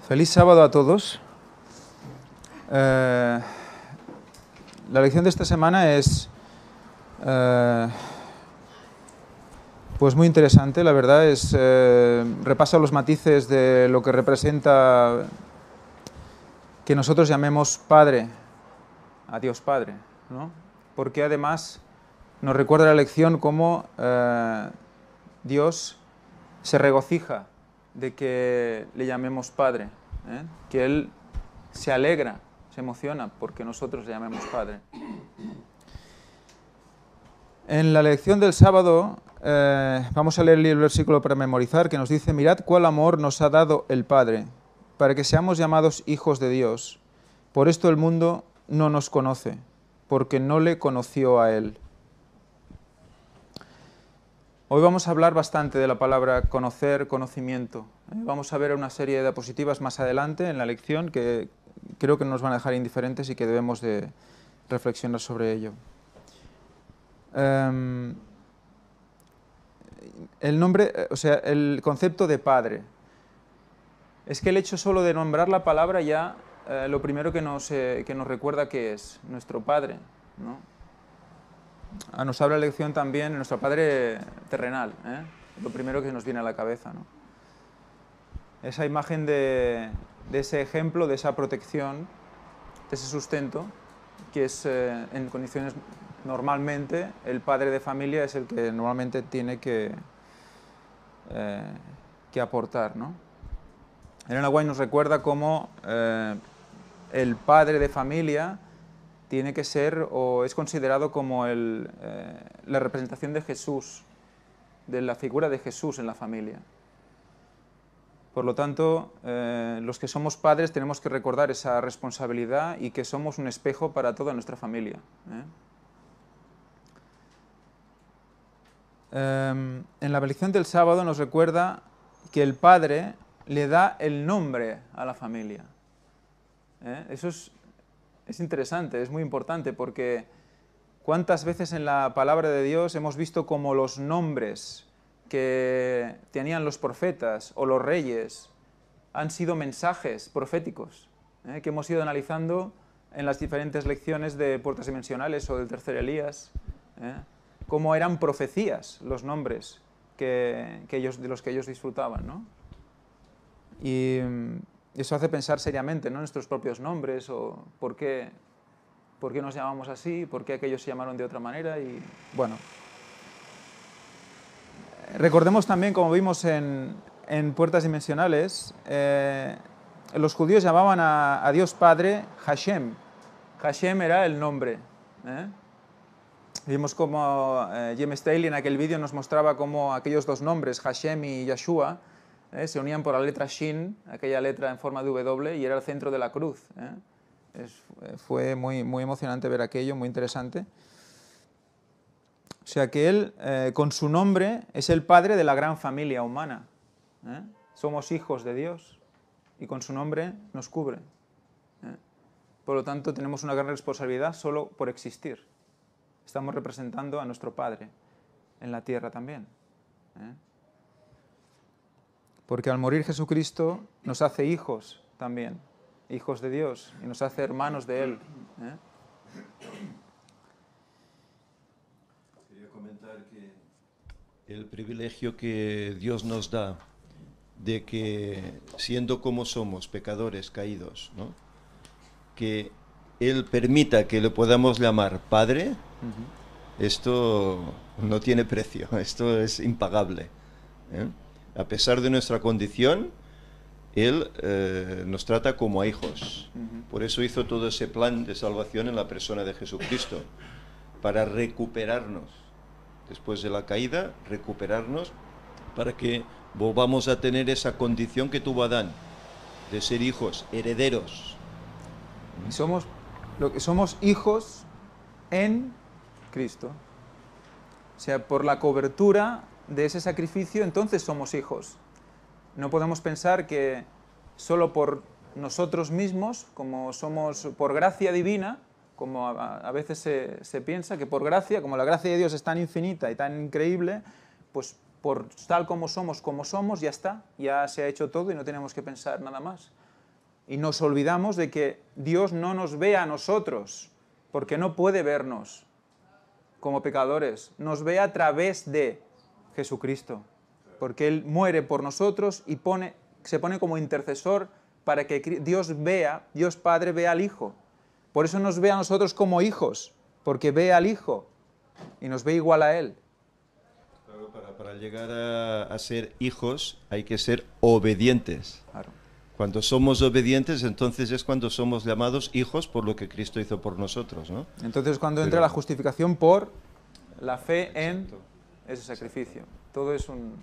Feliz sábado a todos. La lección de esta semana es pues muy interesante, la verdad. Repasa los matices de lo que representa que nosotros llamemos Padre, a Dios Padre, ¿no? Porque además nos recuerda la lección cómo Dios se regocija de que le llamemos Padre, que Él se alegra, se emociona porque nosotros le llamemos Padre. En la lección del sábado vamos a leer el versículo para memorizar que nos dice: mirad cuál amor nos ha dado el Padre, para que seamos llamados hijos de Dios. Por esto el mundo no nos conoce, porque no le conoció a Él. Hoy vamos a hablar bastante de la palabra conocer, conocimiento. Vamos a ver una serie de diapositivas más adelante en la lección que creo que no nos van a dejar indiferentes y que debemos de reflexionar sobre ello. El concepto de padre. Es que el hecho solo de nombrar la palabra ya lo primero que nos recuerda que es nuestro Padre, ¿no? Nos habla la lección también de nuestro Padre terrenal, lo primero que nos viene a la cabeza, ¿no? Esa imagen de ese ejemplo, de esa protección, de ese sustento, que es en condiciones normalmente el padre de familia es el que normalmente tiene que aportar, ¿no? Elena White nos recuerda cómo el padre de familia tiene que ser o es considerado como la representación de Jesús, de la figura de Jesús en la familia. Por lo tanto, los que somos padres tenemos que recordar esa responsabilidad y que somos un espejo para toda nuestra familia. En la lección del sábado nos recuerda que el padre le da el nombre a la familia. Eso es interesante, es muy importante, porque ¿cuántas veces en la palabra de Dios hemos visto como los nombres que tenían los profetas o los reyes han sido mensajes proféticos, que hemos ido analizando en las diferentes lecciones de Puertas Dimensionales o del Tercer Elías, cómo eran profecías los nombres de los que ellos disfrutaban, ¿no? Y eso hace pensar seriamente, ¿no?, en nuestros propios nombres, o por qué nos llamamos así, por qué aquellos se llamaron de otra manera. Y bueno, recordemos también, como vimos en Puertas Dimensionales, los judíos llamaban a Dios Padre Hashem. Hashem era el nombre. Vimos como Jim Staley en aquel vídeo nos mostraba cómo aquellos dos nombres, Hashem y Yeshua, se unían por la letra Shin, aquella letra en forma de W, y era el centro de la cruz. Fue muy, muy emocionante ver aquello, muy interesante. O sea que Él, con su nombre, es el padre de la gran familia humana. Somos hijos de Dios y con su nombre nos cubre. Por lo tanto, tenemos una gran responsabilidad solo por existir. Estamos representando a nuestro Padre en la tierra también. Porque al morir Jesucristo nos hace hijos también, hijos de Dios, y nos hace hermanos de Él. Quería comentar que el privilegio que Dios nos da de que, siendo como somos, pecadores caídos, ¿no?, que Él permita que le podamos llamar Padre, esto no tiene precio, esto es impagable. A pesar de nuestra condición, Él nos trata como a hijos. Por eso hizo todo ese plan de salvación en la persona de Jesucristo, para recuperarnos. Después de la caída, recuperarnos para que volvamos a tener esa condición que tuvo Adán, de ser hijos, herederos. Y somos hijos en Cristo. O sea, por la cobertura de ese sacrificio, entonces somos hijos. No podemos pensar que solo por nosotros mismos, como somos por gracia divina, como a veces se piensa que por gracia, como la gracia de Dios es tan infinita y tan increíble, pues por tal como somos, ya está, ya se ha hecho todo y no tenemos que pensar nada más. Y nos olvidamos de que Dios no nos ve a nosotros, porque no puede vernos como pecadores. Nos ve a través de Jesucristo, porque Él muere por nosotros y se pone como intercesor para que Dios Padre vea al Hijo. Por eso nos ve a nosotros como hijos, porque ve al Hijo y nos ve igual a Él. Claro, para llegar a ser hijos hay que ser obedientes. Claro. Cuando somos obedientes, entonces es cuando somos llamados hijos por lo que Cristo hizo por nosotros, ¿no? Entonces cuando entra la justificación por la fe en ese sacrificio. Todo es un...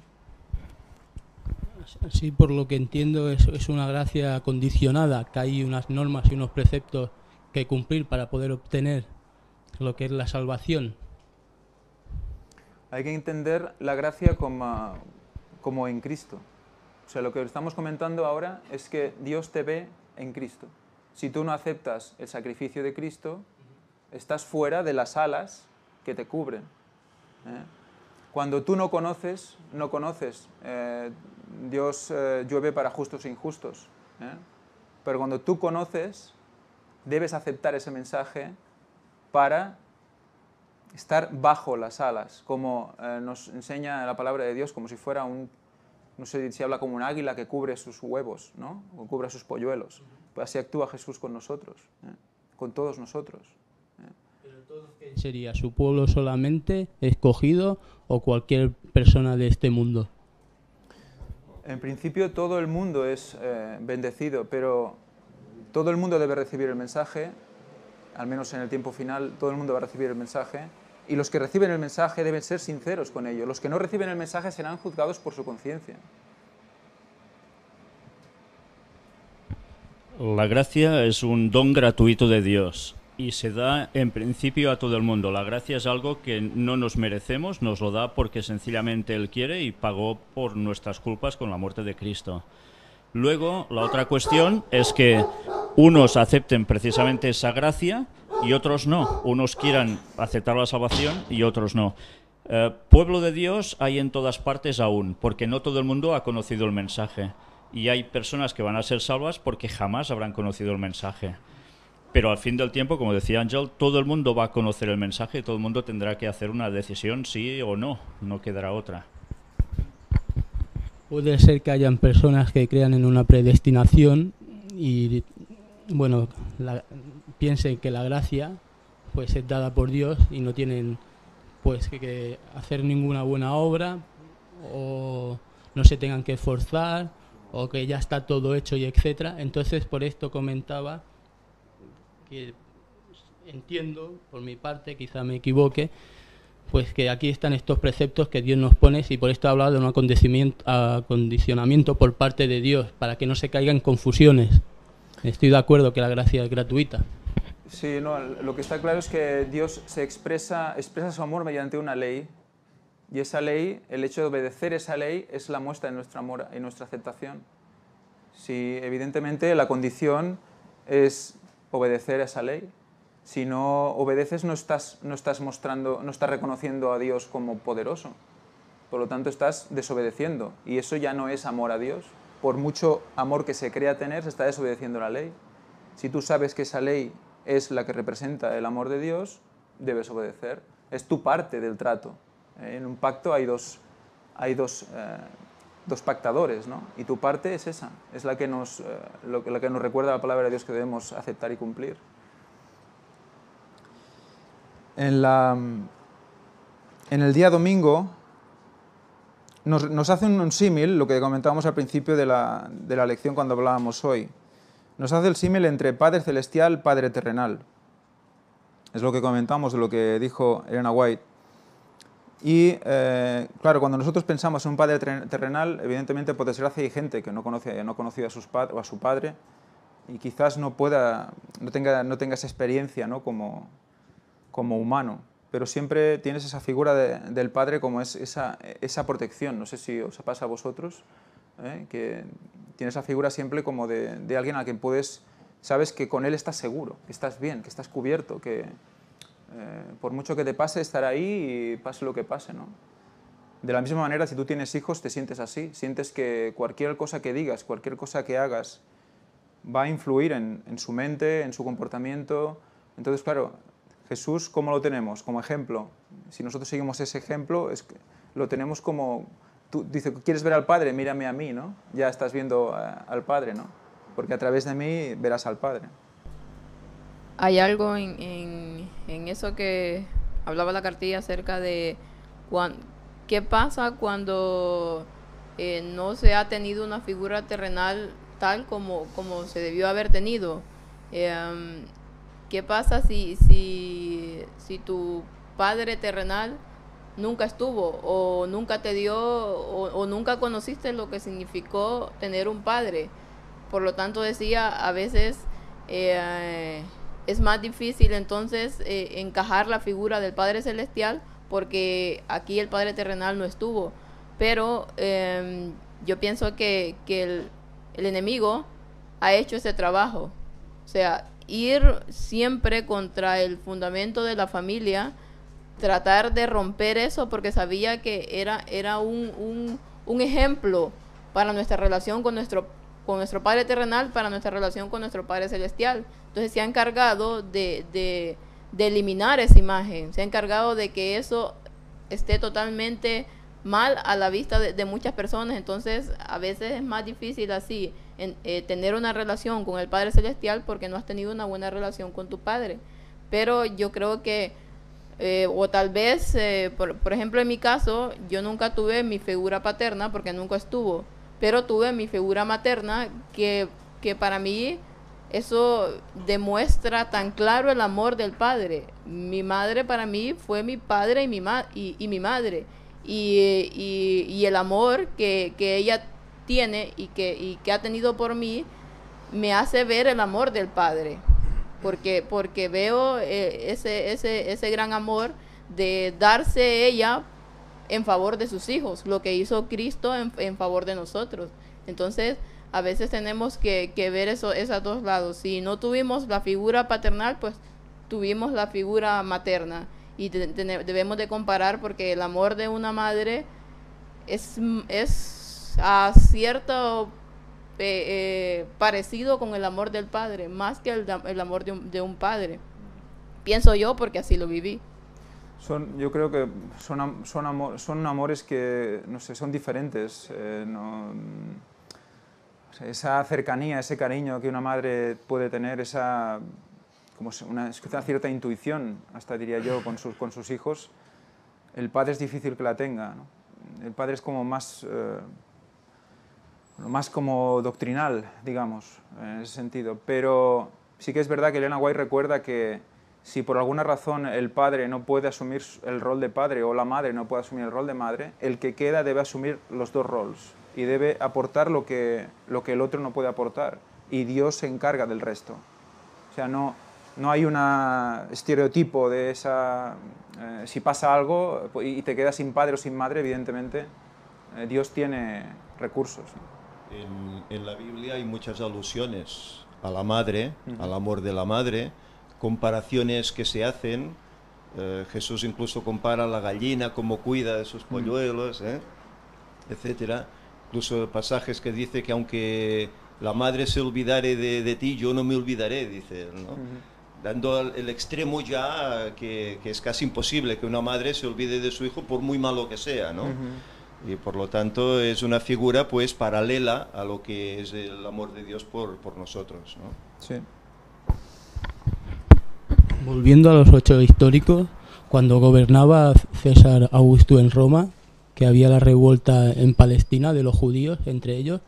Sí, por lo que entiendo es una gracia condicionada, que hay unas normas y unos preceptos que cumplir para poder obtener lo que es la salvación. Hay que entender la gracia como en Cristo. O sea, lo que estamos comentando ahora es que Dios te ve en Cristo. Si tú no aceptas el sacrificio de Cristo, estás fuera de las alas que te cubren. Cuando tú no conoces, Dios llueve para justos e injustos. Pero cuando tú conoces, debes aceptar ese mensaje para estar bajo las alas, como nos enseña la palabra de Dios, como si fuera no sé si habla como un águila que cubre sus huevos, ¿no? O cubre sus polluelos. Pues así actúa Jesús con nosotros, con todos nosotros. ¿Pero todo qué sería? ¿Su pueblo solamente escogido o cualquier persona de este mundo? En principio todo el mundo es bendecido, pero todo el mundo debe recibir el mensaje, al menos en el tiempo final, todo el mundo va a recibir el mensaje, y los que reciben el mensaje deben ser sinceros con ello. Los que no reciben el mensaje serán juzgados por su conciencia. La gracia es un don gratuito de Dios y se da en principio a todo el mundo. La gracia es algo que no nos merecemos, nos lo da porque sencillamente Él quiere y pagó por nuestras culpas con la muerte de Cristo. Luego, la otra cuestión es que unos acepten precisamente esa gracia y otros no. Unos quieran aceptar la salvación y otros no. Pueblo de Dios hay en todas partes aún, porque no todo el mundo ha conocido el mensaje. Y hay personas que van a ser salvas porque jamás habrán conocido el mensaje. Pero al fin del tiempo, como decía Ángel, todo el mundo va a conocer el mensaje y todo el mundo tendrá que hacer una decisión, sí o no. No quedará otra. Puede ser que hayan personas que crean en una predestinación y, bueno, piensen que la gracia pues es dada por Dios y no tienen pues que hacer ninguna buena obra o no se tengan que esforzar o que ya está todo hecho y etcétera. Entonces, por esto comentaba que entiendo, por mi parte, quizá me equivoque, pues que aquí están estos preceptos que Dios nos pone y por esto he hablado de un acondicionamiento por parte de Dios, para que no se caigan confusiones. Estoy de acuerdo que la gracia es gratuita. Sí, no, lo que está claro es que Dios expresa su amor mediante una ley, y esa ley, el hecho de obedecer esa ley es la muestra de nuestro amor y nuestra aceptación. Si evidentemente la condición es obedecer esa ley. Si no obedeces no estás reconociendo a Dios como poderoso. Por lo tanto estás desobedeciendo y eso ya no es amor a Dios. Por mucho amor que se crea tener, se está desobedeciendo la ley. Si tú sabes que esa ley es la que representa el amor de Dios, debes obedecer. Es tu parte del trato. En un pacto hay dos pactadores, ¿no? Y tu parte es esa, es la que nos recuerda la palabra de Dios que debemos aceptar y cumplir. En el día domingo nos hace un símil, lo que comentábamos al principio de la lección cuando hablábamos hoy. Nos hace el símil entre Padre Celestial, Padre Terrenal. Es lo que comentamos, de lo que dijo Elena White. Y claro, cuando nosotros pensamos en un Padre terrenal, evidentemente por desgracia hay gente que no ha conocido a su Padre y quizás no tenga esa experiencia, ¿no? como humano, pero siempre tienes esa figura del Padre como es esa protección. No sé si os pasa a vosotros, que tienes esa figura siempre como de alguien a quien sabes que con él estás seguro, que estás bien, que estás cubierto, que por mucho que te pase, estar ahí y pase lo que pase, ¿no? De la misma manera, si tú tienes hijos, te sientes así, sientes que cualquier cosa que digas, cualquier cosa que hagas, va a influir en su mente, en su comportamiento. Entonces, claro, Jesús, ¿cómo lo tenemos? Como ejemplo. Si nosotros seguimos ese ejemplo, lo tenemos como... Tú dices, ¿quieres ver al Padre? Mírame a mí, ¿no? Ya estás viendo al Padre, ¿no? Porque a través de mí verás al Padre. Hay algo en eso que hablaba la cartilla acerca de qué pasa cuando no se ha tenido una figura terrenal tal como se debió haber tenido. ¿Qué pasa si tu padre terrenal nunca estuvo o nunca te dio o nunca conociste lo que significó tener un padre? Por lo tanto, decía, a veces es más difícil entonces encajar la figura del Padre Celestial porque aquí el Padre terrenal no estuvo. Pero yo pienso que el enemigo ha hecho ese trabajo. O sea, ir siempre contra el fundamento de la familia, tratar de romper eso porque sabía que era un ejemplo para nuestra relación con nuestro Padre terrenal, para nuestra relación con nuestro Padre celestial. Entonces se ha encargado de eliminar esa imagen, se ha encargado de que eso esté totalmente mal a la vista de muchas personas. Entonces a veces es más difícil así tener una relación con el Padre celestial porque no has tenido una buena relación con tu Padre. Pero yo creo que o tal vez por ejemplo en mi caso yo nunca tuve mi figura paterna porque nunca estuvo, pero tuve mi figura materna que para mí eso demuestra tan claro el amor del Padre. Mi madre para mí fue mi padre y mi madre, y el amor que ella tiene y que ha tenido por mí me hace ver el amor del Padre, porque veo ese gran amor de darse ella en favor de sus hijos, lo que hizo Cristo en favor de nosotros. Entonces a veces tenemos que ver esos dos lados. Si no tuvimos la figura paternal, pues tuvimos la figura materna, y debemos de comparar porque el amor de una madre es a cierto parecido con el amor del padre, más que el amor de un padre. Pienso yo porque así lo viví. Yo creo que son amores que, no sé, son diferentes. O sea, esa cercanía, ese cariño que una madre puede tener, como una cierta intuición, hasta diría yo, con sus hijos, el padre es difícil que la tenga, ¿no? El padre es como más como doctrinal, digamos, en ese sentido. Pero sí que es verdad que Elena White recuerda que si por alguna razón el padre no puede asumir el rol de padre o la madre no puede asumir el rol de madre, el que queda debe asumir los dos roles y debe aportar lo que el otro no puede aportar, y Dios se encarga del resto. O sea, no hay un estereotipo de si pasa algo y te quedas sin padre o sin madre, evidentemente Dios tiene recursos, ¿no? En la Biblia hay muchas alusiones a la madre, al amor de la madre, comparaciones que se hacen. Jesús incluso compara a la gallina, cómo cuida de sus polluelos, etcétera. Incluso pasajes que dice que aunque la madre se olvidare de ti, yo no me olvidaré, dice, ¿no? Dando el extremo ya que es casi imposible que una madre se olvide de su hijo por muy malo que sea, ¿no? Y por lo tanto es una figura pues paralela a lo que es el amor de Dios por nosotros, ¿no? Sí. Volviendo a los hechos históricos, cuando gobernaba César Augusto en Roma, que había la revuelta en Palestina de los judíos, entre ellos,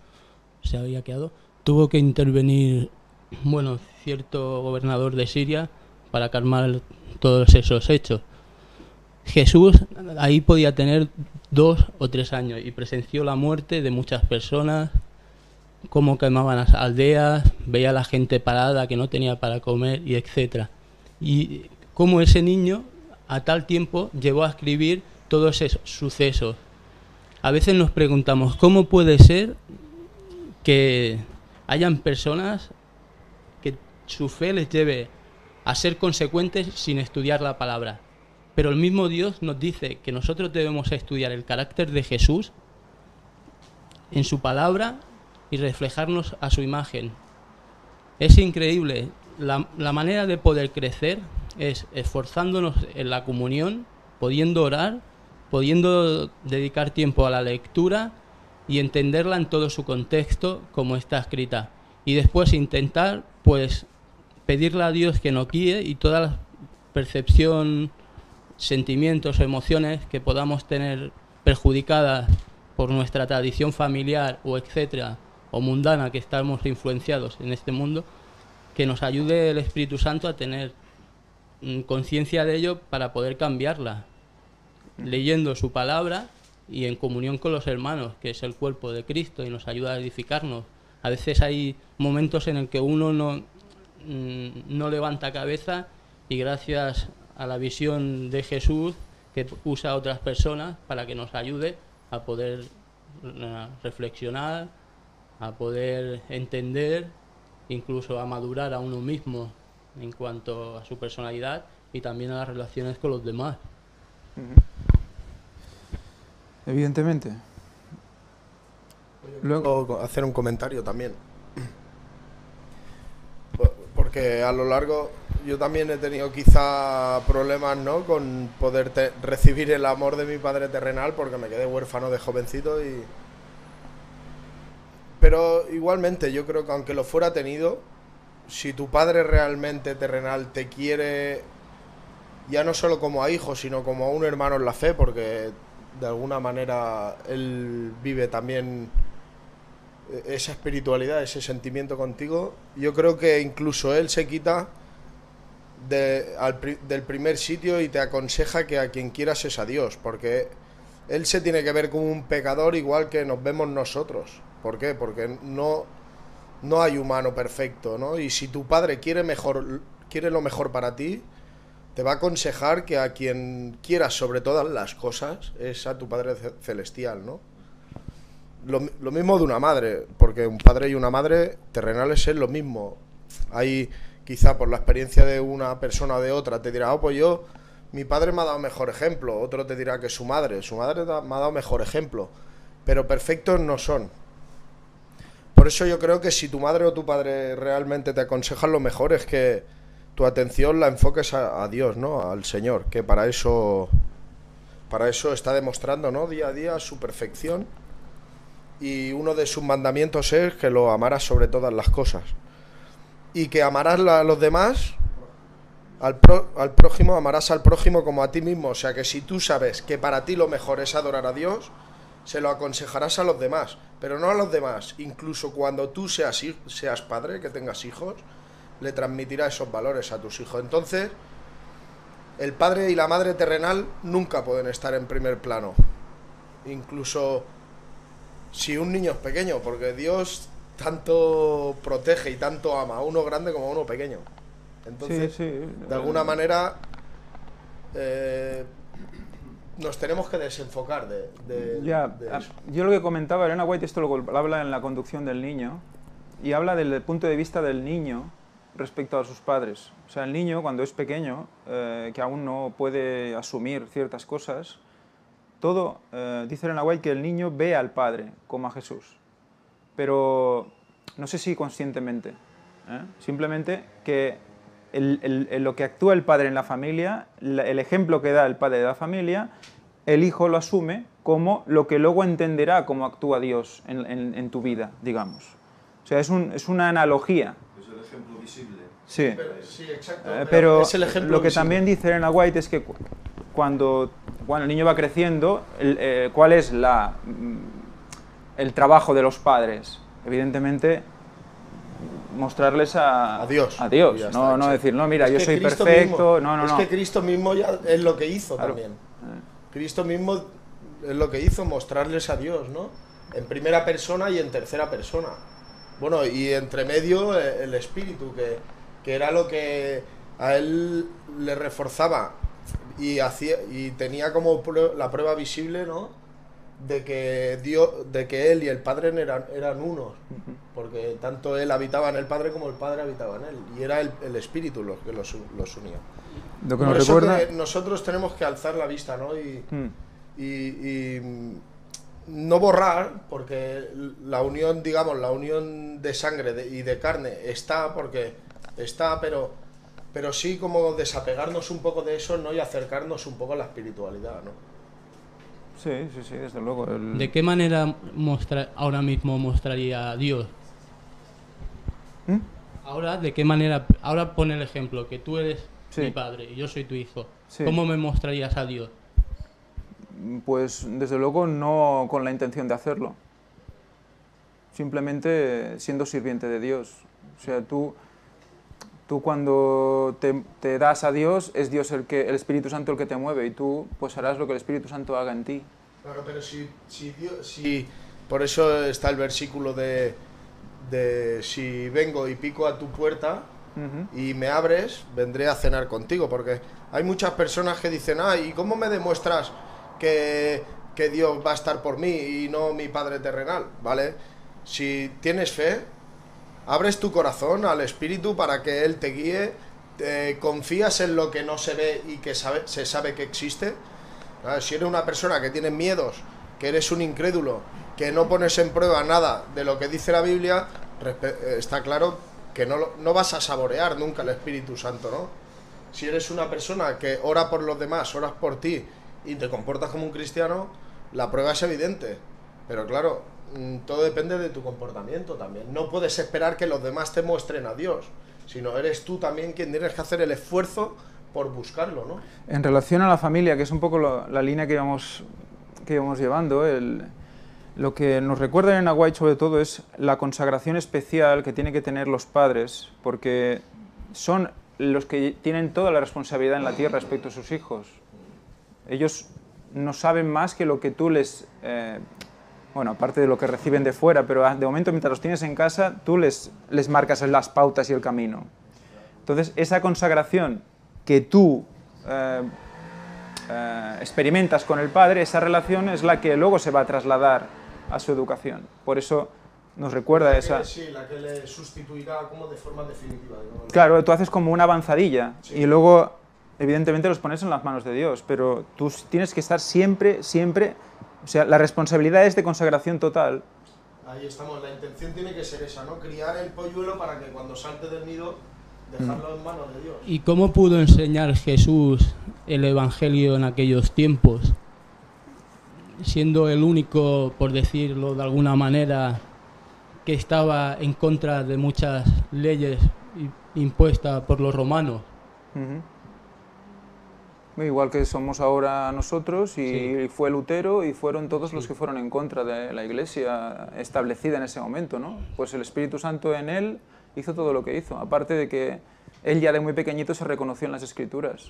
se había quedado, tuvo que intervenir, cierto gobernador de Siria para calmar todos esos hechos. Jesús ahí podía tener 2 o 3 años y presenció la muerte de muchas personas, cómo quemaban las aldeas, veía a la gente parada que no tenía para comer, y etcétera. Y cómo ese niño a tal tiempo llegó a escribir todos esos sucesos. A veces nos preguntamos cómo puede ser que hayan personas que su fe les lleve a ser consecuentes sin estudiar la palabra. Pero el mismo Dios nos dice que nosotros debemos estudiar el carácter de Jesús en su palabra y reflejarnos a su imagen. Es increíble. La manera de poder crecer es esforzándonos en la comunión, pudiendo orar, pudiendo dedicar tiempo a la lectura y entenderla en todo su contexto como está escrita. Y después intentar, pues, pedirle a Dios que nos guíe y toda la percepción, sentimientos o emociones que podamos tener perjudicadas por nuestra tradición familiar o etcétera, o mundana, que estamos influenciados en este mundo, que nos ayude el Espíritu Santo a tener conciencia de ello para poder cambiarla, leyendo su palabra y en comunión con los hermanos, que es el cuerpo de Cristo y nos ayuda a edificarnos. A veces hay momentos en el que uno no levanta cabeza y gracias a la visión de Jesús, que usa a otras personas para que nos ayude a poder reflexionar, a poder entender, incluso a madurar a uno mismo en cuanto a su personalidad y también a las relaciones con los demás. Evidentemente. Luego hacer un comentario también, porque a lo largo yo también he tenido quizá problemas, ¿no?, con poder recibir el amor de mi padre terrenal, porque me quedé huérfano de jovencito pero igualmente yo creo que aunque lo fuera tenido, si tu padre realmente terrenal te quiere, ya no solo como a hijo, sino como a un hermano en la fe, porque de alguna manera él vive también esa espiritualidad, ese sentimiento contigo, yo creo que incluso él se quita del primer sitio y te aconseja que a quien quieras es a Dios, porque él se tiene que ver como un pecador igual que nos vemos nosotros. ¿Por qué? Porque no hay humano perfecto, ¿no? Y si tu padre quiere lo mejor para ti, te va a aconsejar que a quien quieras sobre todas las cosas es a tu Padre Celestial, ¿no? Lo mismo de una madre, porque un padre y una madre terrenales es lo mismo. Hay, quizá por la experiencia de una persona o de otra, te dirá, pues mi padre me ha dado mejor ejemplo, otro te dirá que su madre me ha dado mejor ejemplo, pero perfectos no son. Por eso yo creo que si tu madre o tu padre realmente te aconsejan, lo mejor es que tu atención la enfoques a Dios, ¿no?, al Señor, que para eso está demostrando, ¿no?, día a día su perfección. Y uno de sus mandamientos es que lo amarás sobre todas las cosas. Y que amarás a los demás, al prójimo, amarás al prójimo como a ti mismo. O sea que si tú sabes que para ti lo mejor es adorar a Dios, se lo aconsejarás a los demás. Pero no a los demás. Incluso cuando tú seas padre, que tengas hijos, le transmitirá esos valores a tus hijos. Entonces, el padre y la madre terrenal nunca pueden estar en primer plano. Incluso si un niño es pequeño, porque Dios tanto protege y tanto ama a uno grande como a uno pequeño. Entonces, sí. De alguna manera, nos tenemos que desenfocar de eso. Yo lo que comentaba, Elena White, esto lo habla en La conducción del niño, y habla del punto de vista del niño respecto a sus padres. O sea, el niño, cuando es pequeño, que aún no puede asumir ciertas cosas, dice Elena White que el niño ve al padre como a Jesús, pero no sé si conscientemente, simplemente que lo que actúa el padre en la familia, el ejemplo que da el padre de la familia, el hijo lo asume como lo que luego entenderá cómo actúa Dios en tu vida, digamos. O sea, es una analogía. Es el ejemplo visible. Sí, Sí, exacto. pero es el ejemplo lo que visible. también dice Elena White es que cuando el niño va creciendo, ¿cuál es el trabajo de los padres? Evidentemente, mostrarles a Dios. Y ya está, No decir, no, mira, Es yo que soy Cristo perfecto. mismo, No. Es que Cristo mismo ya es lo que hizo Claro. también. Cristo mismo es lo que hizo, mostrarles a Dios, ¿no? En primera persona y en tercera persona. Bueno, y entre medio el Espíritu, que era lo que a él le reforzaba y tenía como la prueba visible, ¿no?, de que él y el Padre eran unos, porque tanto él habitaba en el Padre como el Padre habitaba en él, y era el Espíritu lo que los unía. Lo que Por nos eso recuerda... que nosotros tenemos que alzar la vista, ¿no?, y no borrar, porque la unión, digamos, la unión de sangre y de carne está, porque está, pero sí como desapegarnos un poco de eso, ¿no? Y acercarnos un poco a la espiritualidad, ¿no? Sí, desde luego. ¿De qué manera ahora mismo mostraría a Dios? ¿Mm? Ahora, ¿de qué manera? Ahora pon el ejemplo, que tú eres Sí. mi padre y yo soy tu hijo. Sí. ¿Cómo me mostrarías a Dios? Pues desde luego no con la intención de hacerlo. Simplemente siendo sirviente de Dios. O sea, tú cuando te das a Dios, es Dios el Espíritu Santo el que te mueve, y tú pues harás lo que el Espíritu Santo haga en ti. Claro, pero si por eso está el versículo de si vengo y pico a tu puerta y me abres, vendré a cenar contigo, porque hay muchas personas que dicen, ¿y cómo me demuestras que Dios va a estar por mí y no mi Padre terrenal? ¿Vale? Si tienes fe, abres tu corazón al Espíritu para que Él te guíe, confías en lo que no se ve y que se sabe que existe. Si eres una persona que tiene miedos, que eres un incrédulo, que no pones en prueba nada de lo que dice la Biblia, está claro que no vas a saborear nunca el Espíritu Santo, ¿no? Si eres una persona que ora por los demás, oras por ti y te comportas como un cristiano, la prueba es evidente. Pero claro, todo depende de tu comportamiento también. No puedes esperar que los demás te muestren a Dios, sino eres tú también quien tienes que hacer el esfuerzo por buscarlo, ¿no? En relación a la familia, que es un poco la línea que íbamos llevando, lo que nos recuerda Elena White sobre todo es la consagración especial que tienen que tener los padres, porque son los que tienen toda la responsabilidad en la tierra respecto a sus hijos. Ellos no saben más que lo que tú les... bueno, aparte de lo que reciben de fuera, pero de momento mientras los tienes en casa, tú les marcas las pautas y el camino. Entonces, esa consagración que tú experimentas con el padre, esa relación es la que luego se va a trasladar a su educación. Por eso nos recuerda esa... Sí, la que le sustituirá como de forma definitiva. Digamos. Claro, tú haces como una avanzadilla, sí, y luego, evidentemente, los pones en las manos de Dios, pero tú tienes que estar siempre, o sea, la responsabilidad es de consagración total. Ahí estamos, la intención tiene que ser esa, ¿no? Criar el polluelo para que cuando salte del nido, dejarlo en manos de Dios. ¿Y cómo pudo enseñar Jesús el Evangelio en aquellos tiempos? Siendo el único, por decirlo de alguna manera, que estaba en contra de muchas leyes impuestas por los romanos. Igual que somos ahora nosotros, y sí, fue Lutero, y fueron todos los que fueron en contra de la Iglesia establecida en ese momento, ¿no? Pues el Espíritu Santo en él hizo todo lo que hizo, aparte de que él ya de muy pequeñito se reconoció en las Escrituras.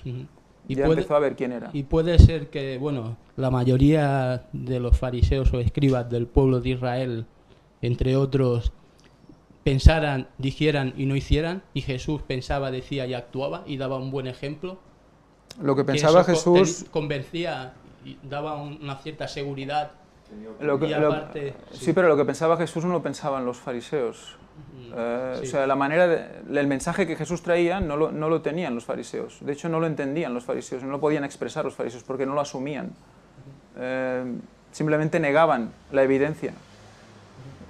Y ya empezó a ver quién era. Y puede ser que, bueno, la mayoría de los fariseos o escribas del pueblo de Israel, entre otros, pensaran, dijeran y no hicieran, y Jesús pensaba, decía y actuaba y daba un buen ejemplo. Lo que pensaba que Jesús... convencía y daba una cierta seguridad. Sí, pero lo que pensaba Jesús no lo pensaban los fariseos. Sí. O sea, la manera el mensaje que Jesús traía no lo tenían los fariseos. De hecho, no lo entendían los fariseos, no lo podían expresar los fariseos porque no lo asumían. Simplemente negaban la evidencia,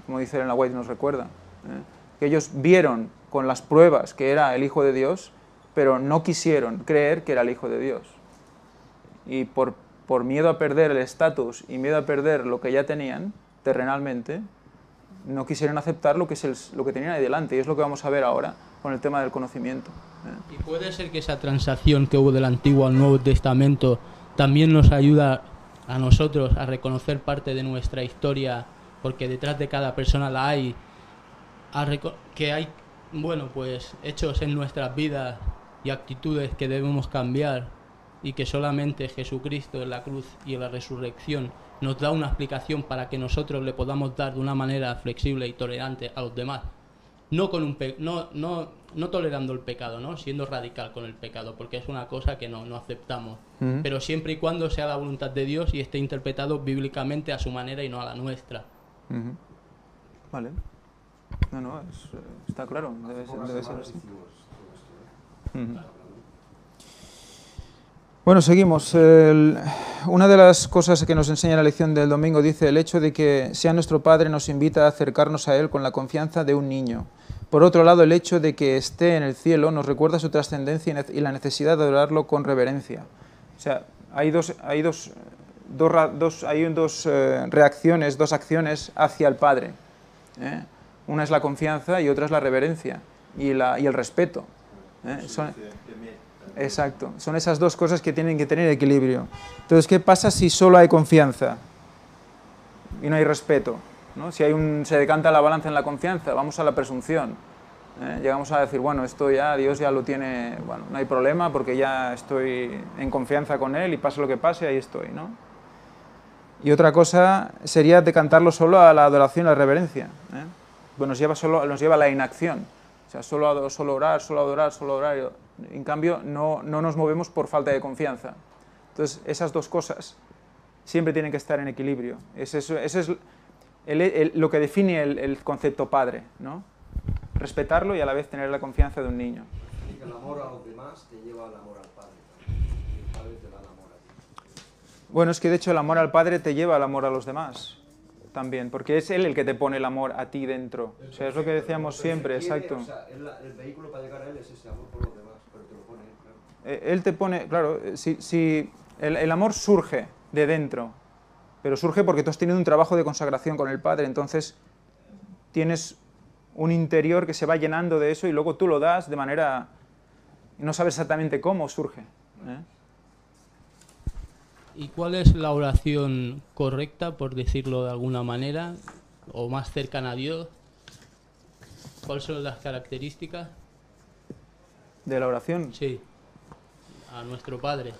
como dice Elena White, nos recuerda. Que ellos vieron con las pruebas que era el Hijo de Dios, pero no quisieron creer que era el Hijo de Dios. Y por miedo a perder el estatus y miedo a perder lo que ya tenían terrenalmente, no quisieron aceptar lo que tenían ahí delante, y es lo que vamos a ver ahora con el tema del conocimiento. Y puede ser que esa transacción que hubo del Antiguo al Nuevo Testamento también nos ayuda a nosotros a reconocer parte de nuestra historia, porque detrás de cada persona la hay, que hay, bueno, pues hechos en nuestras vidas y actitudes que debemos cambiar, y que solamente Jesucristo en la cruz y en la resurrección nos da una explicación para que nosotros le podamos dar de una manera flexible y tolerante a los demás. No con no tolerando el pecado, ¿no? Siendo radical con el pecado, porque es una cosa que no aceptamos. Pero siempre y cuando sea la voluntad de Dios y esté interpretado bíblicamente a su manera y no a la nuestra. Vale. No, está claro, debe ser así. Bueno, seguimos. una de las cosas que nos enseña la lección del domingo dice el hecho de que sea nuestro Padre nos invita a acercarnos a Él con la confianza de un niño. Por otro lado, el hecho de que esté en el cielo nos recuerda su trascendencia y la necesidad de adorarlo con reverencia. O sea, hay dos reacciones, dos acciones hacia el Padre. Una es la confianza y otra es la reverencia y el respeto. Exacto, son esas dos cosas que tienen que tener equilibrio. Entonces, ¿qué pasa si solo hay confianza y no hay respeto? ¿No? Si se decanta la balanza en la confianza, vamos a la presunción. Llegamos a decir, bueno, esto ya, Dios ya lo tiene, bueno, no hay problema porque ya estoy en confianza con Él y pase lo que pase, ahí estoy, ¿no? Y otra cosa sería decantarlo solo a la adoración y la reverencia. Pues nos lleva a la inacción. O sea, solo orar, solo adorar, solo orar. En cambio, no nos movemos por falta de confianza. Entonces, esas dos cosas siempre tienen que estar en equilibrio. Eso es lo que define el concepto padre, ¿no? Respetarlo y a la vez tener la confianza de un niño. Y que el amor a los demás te lleva al amor al Padre. Y el Padre te da el amor a ti. Bueno, es que de hecho el amor al Padre te lleva al amor a los demás también, porque es Él el que te pone el amor a ti dentro. O sea, es lo que decíamos siempre, exacto. O sea, el vehículo para llegar a Él es ese amor por los demás, pero te lo pone Él, claro. Él te pone, claro, si el amor surge de dentro, pero surge porque tú has tenido un trabajo de consagración con el Padre, entonces tienes un interior que se va llenando de eso y luego tú lo das de manera... no sabes exactamente cómo surge. ¿Y cuál es la oración correcta, por decirlo de alguna manera, o más cercana a Dios? ¿Cuáles son las características? ¿De la oración? Sí, a nuestro Padre.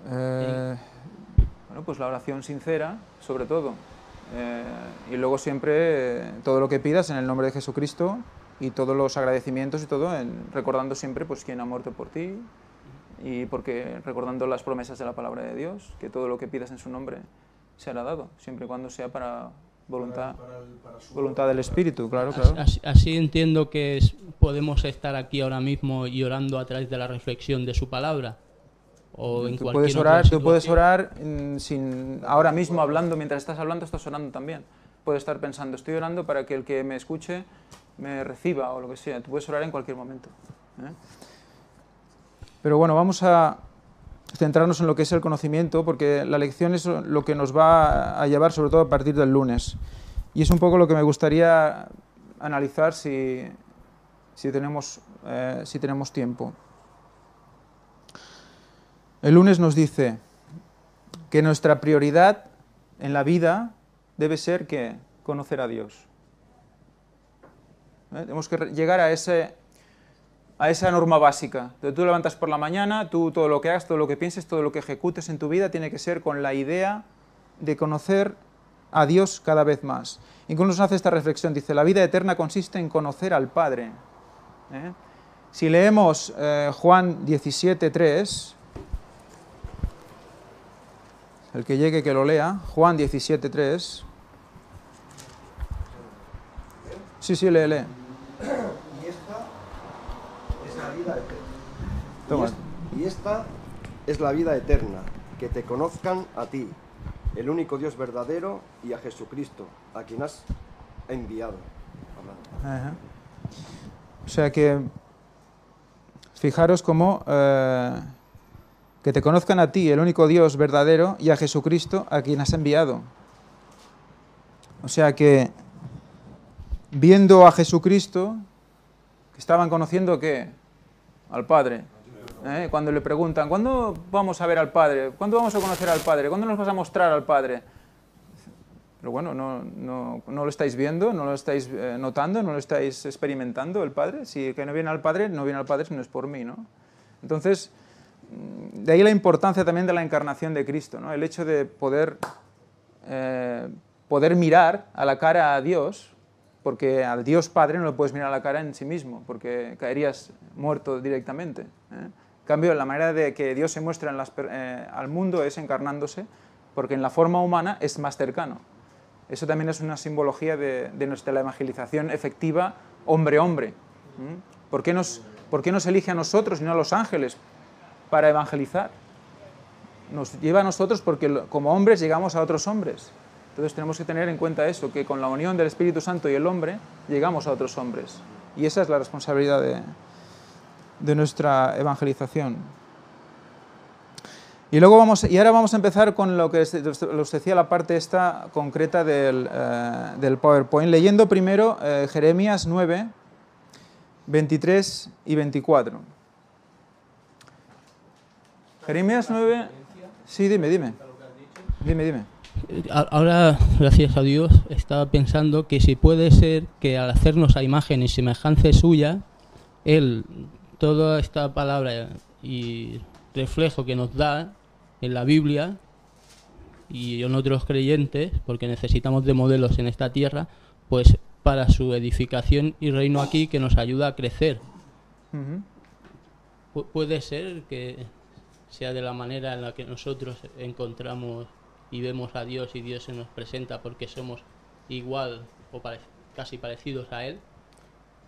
Bueno, pues la oración sincera, sobre todo. Y luego siempre todo lo que pidas en el nombre de Jesucristo y todos los agradecimientos y todo, recordando siempre pues quién ha muerto por ti y porque recordando las promesas de la palabra de Dios, que todo lo que pidas en su nombre será dado, siempre y cuando sea para voluntad del Espíritu, claro. Así entiendo que podemos estar aquí ahora mismo y orando a través de la reflexión de su palabra. O en tú puedes orar ahora mismo hablando, mientras estás hablando estás orando también. Puedes estar pensando, estoy orando para que el que me escuche me reciba o lo que sea. Tú puedes orar en cualquier momento. Pero bueno, vamos a centrarnos en lo que es el conocimiento, porque la lección es lo que nos va a llevar sobre todo a partir del lunes. Y es un poco lo que me gustaría analizar si tenemos tiempo. El lunes nos dice que nuestra prioridad en la vida debe ser que conocer a Dios. Tenemos que llegar a esa norma básica. Tú te levantas por la mañana, tú todo lo que hagas, todo lo que pienses, todo lo que ejecutes en tu vida tiene que ser con la idea de conocer a Dios cada vez más. Incluso nos hace esta reflexión, dice, la vida eterna consiste en conocer al Padre. Si leemos Juan 17:3... el que llegue que lo lea, Juan 17:3. Sí, lee. Y esta es la vida eterna. Toma. Y esta es la vida eterna, que te conozcan a ti, el único Dios verdadero, y a Jesucristo, a quien has enviado. Ajá. O sea que, fijaros cómo... que te conozcan a ti, el único Dios verdadero, y a Jesucristo, a quien has enviado. O sea que, viendo a Jesucristo, estaban conociendo ¿qué? Al Padre. Cuando le preguntan, ¿cuándo vamos a ver al Padre? ¿Cuándo vamos a conocer al Padre? ¿Cuándo nos vas a mostrar al Padre? Pero bueno, no lo estáis viendo, no lo estáis notando, no lo estáis experimentando el Padre. Si que no viene al Padre si no es por mí, ¿no? Entonces... de ahí la importancia también de la encarnación de Cristo, ¿no? El hecho de poder mirar a la cara a Dios, porque al Dios Padre no lo puedes mirar a la cara en sí mismo, porque caerías muerto directamente. En cambio, la manera de que Dios se muestra al mundo es encarnándose, porque en la forma humana es más cercano. Eso también es una simbología de la evangelización efectiva hombre-hombre. ¿Por qué nos elige a nosotros y no a los ángeles para evangelizar? nos lleva a nosotros porque como hombres llegamos a otros hombres. Entonces tenemos que tener en cuenta eso, que con la unión del Espíritu Santo y el hombre llegamos a otros hombres. Y esa es la responsabilidad de nuestra evangelización. Y ahora vamos a empezar con lo que os decía, la parte esta concreta del PowerPoint, leyendo primero Jeremías 9, 23 y 24. Jeremías 9... Sí, dime. Ahora, gracias a Dios, estaba pensando que si puede ser que al hacernos a imagen y semejanza suya, Él, toda esta palabra y reflejo que nos da en la Biblia y en otros creyentes, porque necesitamos de modelos en esta tierra, pues para su edificación y reino aquí, que nos ayuda a crecer. Puede ser que sea de la manera en la que nosotros encontramos y vemos a Dios y Dios se nos presenta porque somos igual o casi parecidos a Él.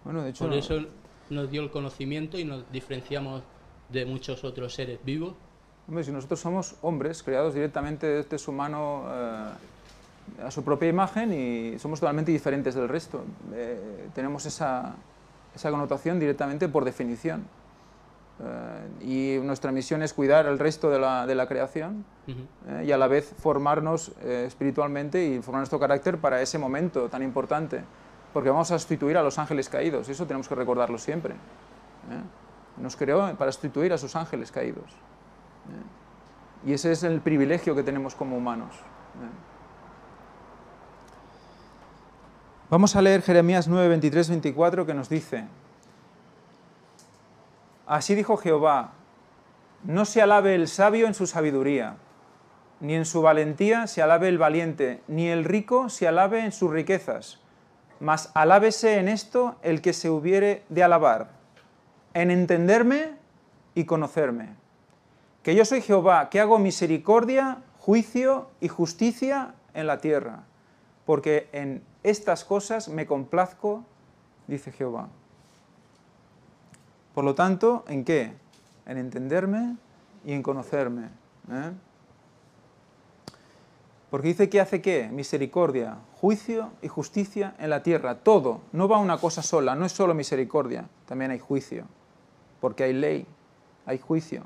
Bueno, de hecho, por eso nos dio el conocimiento y nos diferenciamos de muchos otros seres vivos. Hombre, si nosotros somos hombres creados directamente de este humano a su propia imagen y somos totalmente diferentes del resto, tenemos esa connotación directamente por definición. Y nuestra misión es cuidar el resto de la creación y a la vez formarnos espiritualmente y formar nuestro carácter para ese momento tan importante, porque vamos a sustituir a los ángeles caídos, eso tenemos que recordarlo siempre. Nos creó para sustituir a sus ángeles caídos. Y ese es el privilegio que tenemos como humanos. Vamos a leer Jeremías 9, 23, 24, que nos dice: Así dijo Jehová, no se alabe el sabio en su sabiduría, ni en su valentía se alabe el valiente, ni el rico se alabe en sus riquezas, mas alábese en esto el que se hubiere de alabar, en entenderme y conocerme, que yo soy Jehová, que hago misericordia, juicio y justicia en la tierra, porque en estas cosas me complazco, dice Jehová. Por lo tanto, ¿en qué? En entenderme y en conocerme. Porque dice que hace ¿qué? Misericordia, juicio y justicia en la tierra. Todo, no va una cosa sola, no es solo misericordia, también hay juicio. Porque hay ley, hay juicio.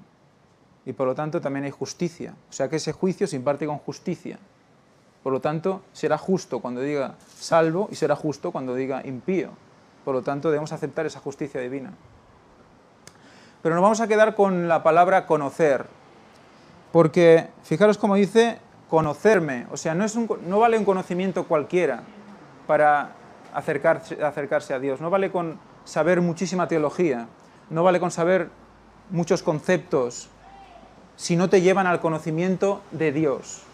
Y por lo tanto también hay justicia. O sea que ese juicio se imparte con justicia. Por lo tanto, será justo cuando diga salvo y será justo cuando diga impío. Por lo tanto, debemos aceptar esa justicia divina. Pero nos vamos a quedar con la palabra conocer, porque fijaros cómo dice conocerme, o sea, no vale un conocimiento cualquiera para acercarse a Dios, no vale con saber muchísima teología, no vale con saber muchos conceptos, si no te llevan al conocimiento de Dios.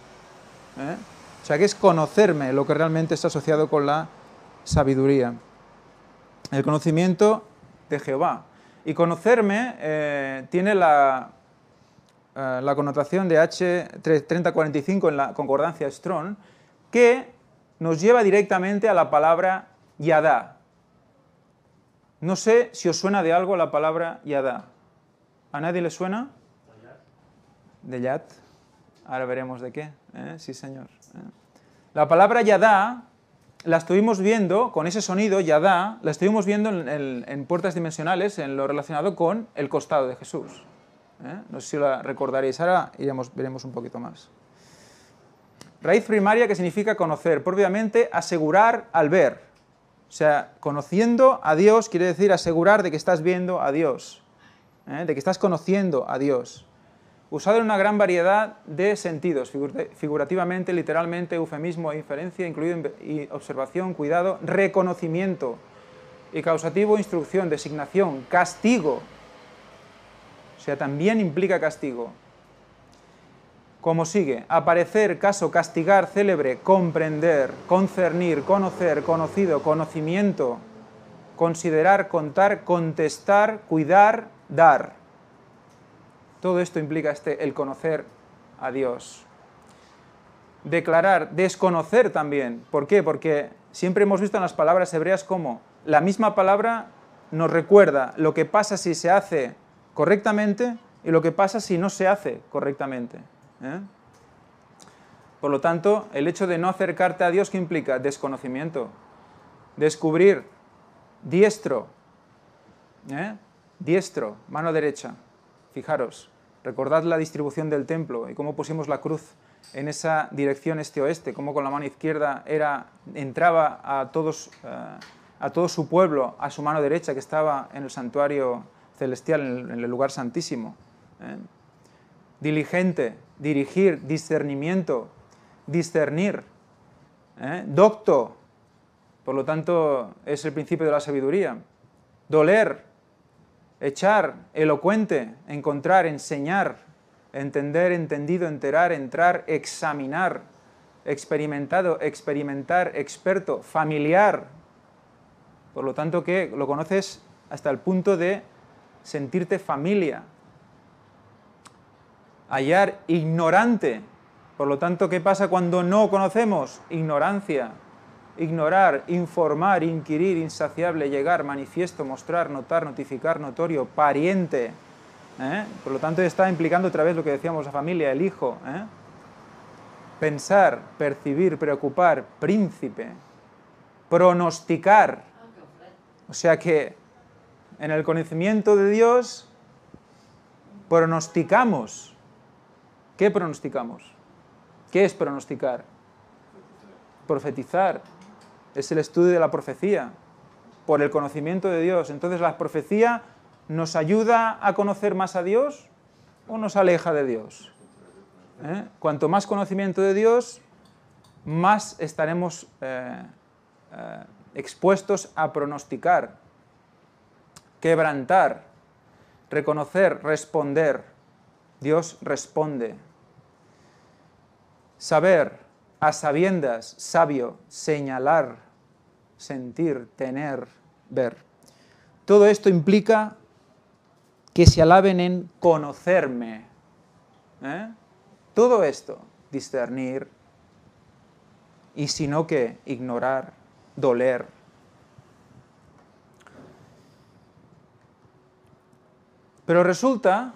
O sea, que es conocerme lo que realmente está asociado con la sabiduría, el conocimiento de Jehová. Y conocerme tiene la connotación de H3045 en la concordancia Strong, que nos lleva directamente a la palabra Yadá. No sé si os suena de algo la palabra Yadá. ¿A nadie le suena? De Yad. Ahora veremos de qué. Sí, señor. La palabra Yadá la estuvimos viendo, con ese sonido, Yadá, la estuvimos viendo en puertas dimensionales, en lo relacionado con el costado de Jesús. No sé si la recordaréis, ahora veremos un poquito más. Raíz primaria, que significa conocer, propiamente asegurar al ver. O sea, conociendo a Dios quiere decir asegurar de que estás viendo a Dios, de que estás conociendo a Dios. Usado en una gran variedad de sentidos, figurativamente, literalmente, eufemismo e inferencia, incluido observación, cuidado, reconocimiento, y causativo, instrucción, designación, castigo. O sea, también implica castigo. Como sigue: aparecer, caso, castigar, célebre, comprender, concernir, conocer, conocido, conocimiento, considerar, contar, contestar, cuidar, dar. Todo esto implica el conocer a Dios. Declarar, desconocer también. ¿Por qué? Porque siempre hemos visto en las palabras hebreas cómo la misma palabra nos recuerda lo que pasa si se hace correctamente y lo que pasa si no se hace correctamente. ¿eh? Por lo tanto, el hecho de no acercarte a Dios, ¿qué implica? Desconocimiento. Descubrir, diestro, diestro, mano derecha. Fijaros, recordad la distribución del templo y cómo pusimos la cruz en esa dirección este-oeste, cómo con la mano izquierda entraba a todo su pueblo, a su mano derecha que estaba en el santuario celestial, en el lugar santísimo. Diligente, dirigir, discernimiento, discernir, docto, por lo tanto es el principio de la sabiduría. Doler, echar, elocuente, encontrar, enseñar, entender, entendido, enterar, entrar, examinar, experimentado, experimentar, experto, familiar. Por lo tanto que lo conoces hasta el punto de sentirte familia. Hallar, ignorante. Por lo tanto, ¿qué pasa cuando no conocemos? Ignorancia. Ignorar, informar, inquirir, insaciable, llegar, manifiesto, mostrar, notar, notificar, notorio, pariente. Por lo tanto, está implicando otra vez lo que decíamos, la familia, el hijo. Pensar, percibir, preocupar, príncipe. Pronosticar. O sea que en el conocimiento de Dios pronosticamos. ¿Qué pronosticamos? ¿Qué es pronosticar? Profetizar. Es el estudio de la profecía por el conocimiento de Dios. Entonces, ¿la profecía nos ayuda a conocer más a Dios o nos aleja de Dios? Cuanto más conocimiento de Dios, más estaremos expuestos a pronosticar, quebrantar, reconocer, responder. Dios responde. Saber, a sabiendas, sabio, señalar, sentir, tener, ver. Todo esto implica que se alaben en conocerme. Todo esto, discernir, y si no, ¿qué? Ignorar, doler. Pero resulta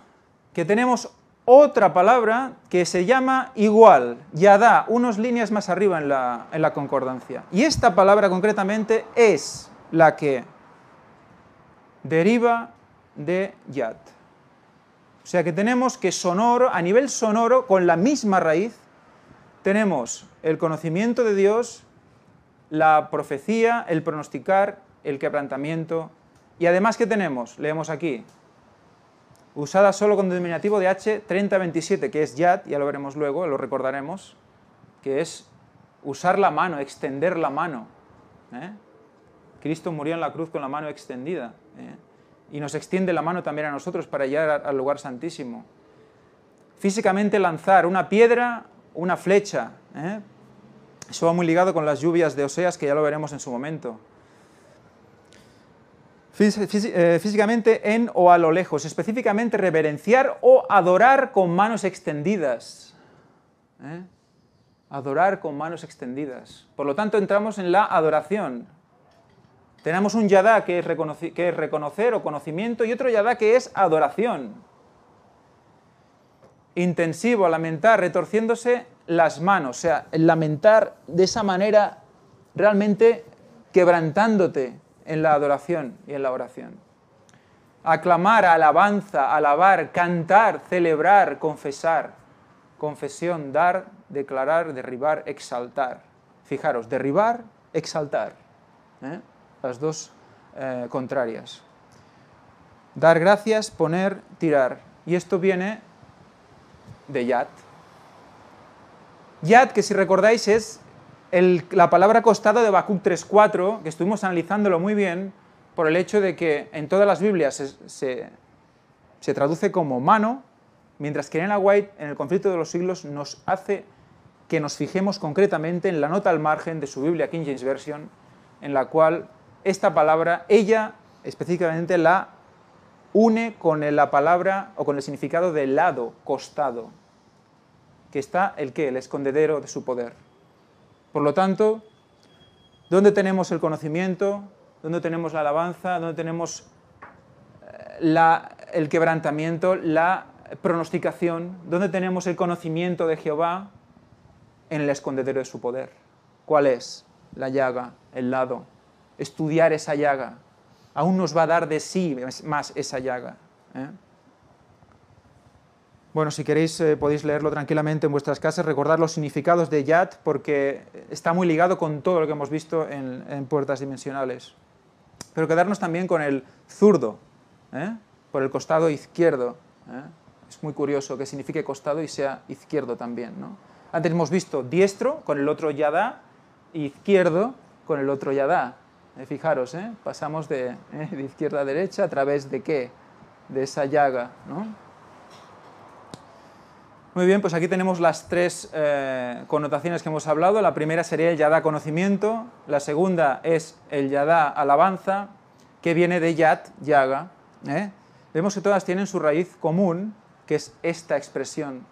que tenemos otra palabra que se llama igual, yadá, unas líneas más arriba en la concordancia. Y esta palabra concretamente es la que deriva de yad. O sea que tenemos que sonoro, a nivel sonoro, con la misma raíz, tenemos el conocimiento de Dios, la profecía, el pronosticar, el quebrantamiento. Y además, ¿qué tenemos? Leemos aquí. Usada solo con denominativo de H 3027, que es yad, ya lo veremos luego, lo recordaremos, que es usar la mano, extender la mano. Cristo murió en la cruz con la mano extendida, y nos extiende la mano también a nosotros para llegar al lugar santísimo. Físicamente lanzar una piedra, una flecha. Eso va muy ligado con las lluvias de Oseas, que ya lo veremos en su momento. Físicamente en o a lo lejos, específicamente reverenciar o adorar con manos extendidas. Adorar con manos extendidas. Por lo tanto, entramos en la adoración. Tenemos un yadá que es reconocer o conocimiento y otro yadá que es adoración. Intensivo, lamentar, retorciéndose las manos. O sea, el lamentar de esa manera realmente quebrantándote en la adoración y en la oración. Aclamar, alabanza, alabar, cantar, celebrar, confesar. Confesión, dar, declarar, derribar, exaltar. Fijaros, derribar, exaltar. Las dos contrarias. Dar gracias, poner, tirar. Y esto viene de yad. Yad, que si recordáis es la palabra costado de Habacuc 3.4, que estuvimos analizándolo muy bien, por el hecho de que en todas las Biblias se traduce como mano, mientras que en Ellen White, en el Conflicto de los Siglos, nos hace que nos fijemos concretamente en la nota al margen de su Biblia King James Version, en la cual esta palabra, ella específicamente la une con la palabra o con el significado de lado, costado, que está el qué, el escondedero de su poder. Por lo tanto, ¿dónde tenemos el conocimiento? ¿Dónde tenemos la alabanza? ¿Dónde tenemos el quebrantamiento? pronosticación? ¿Dónde tenemos el conocimiento de Jehová? En el escondedero de su poder. ¿Cuál es? La llaga, el lado. Estudiar esa llaga. Aún nos va a dar de sí más esa llaga. Bueno, si queréis podéis leerlo tranquilamente en vuestras casas, recordar los significados de Yad, porque está muy ligado con todo lo que hemos visto en puertas dimensionales. Pero quedarnos también con el zurdo, por el costado izquierdo. Es muy curioso que signifique costado y sea izquierdo también, ¿no? Antes hemos visto diestro con el otro yadá, y izquierdo con el otro yadá. Fijaros, pasamos de izquierda a derecha a través de ¿qué? De esa llaga, ¿no? Muy bien, pues aquí tenemos las tres connotaciones que hemos hablado. La primera sería el yadá conocimiento, la segunda es el yadá alabanza, que viene de yad, llaga. Vemos que todas tienen su raíz común, que es esta expresión,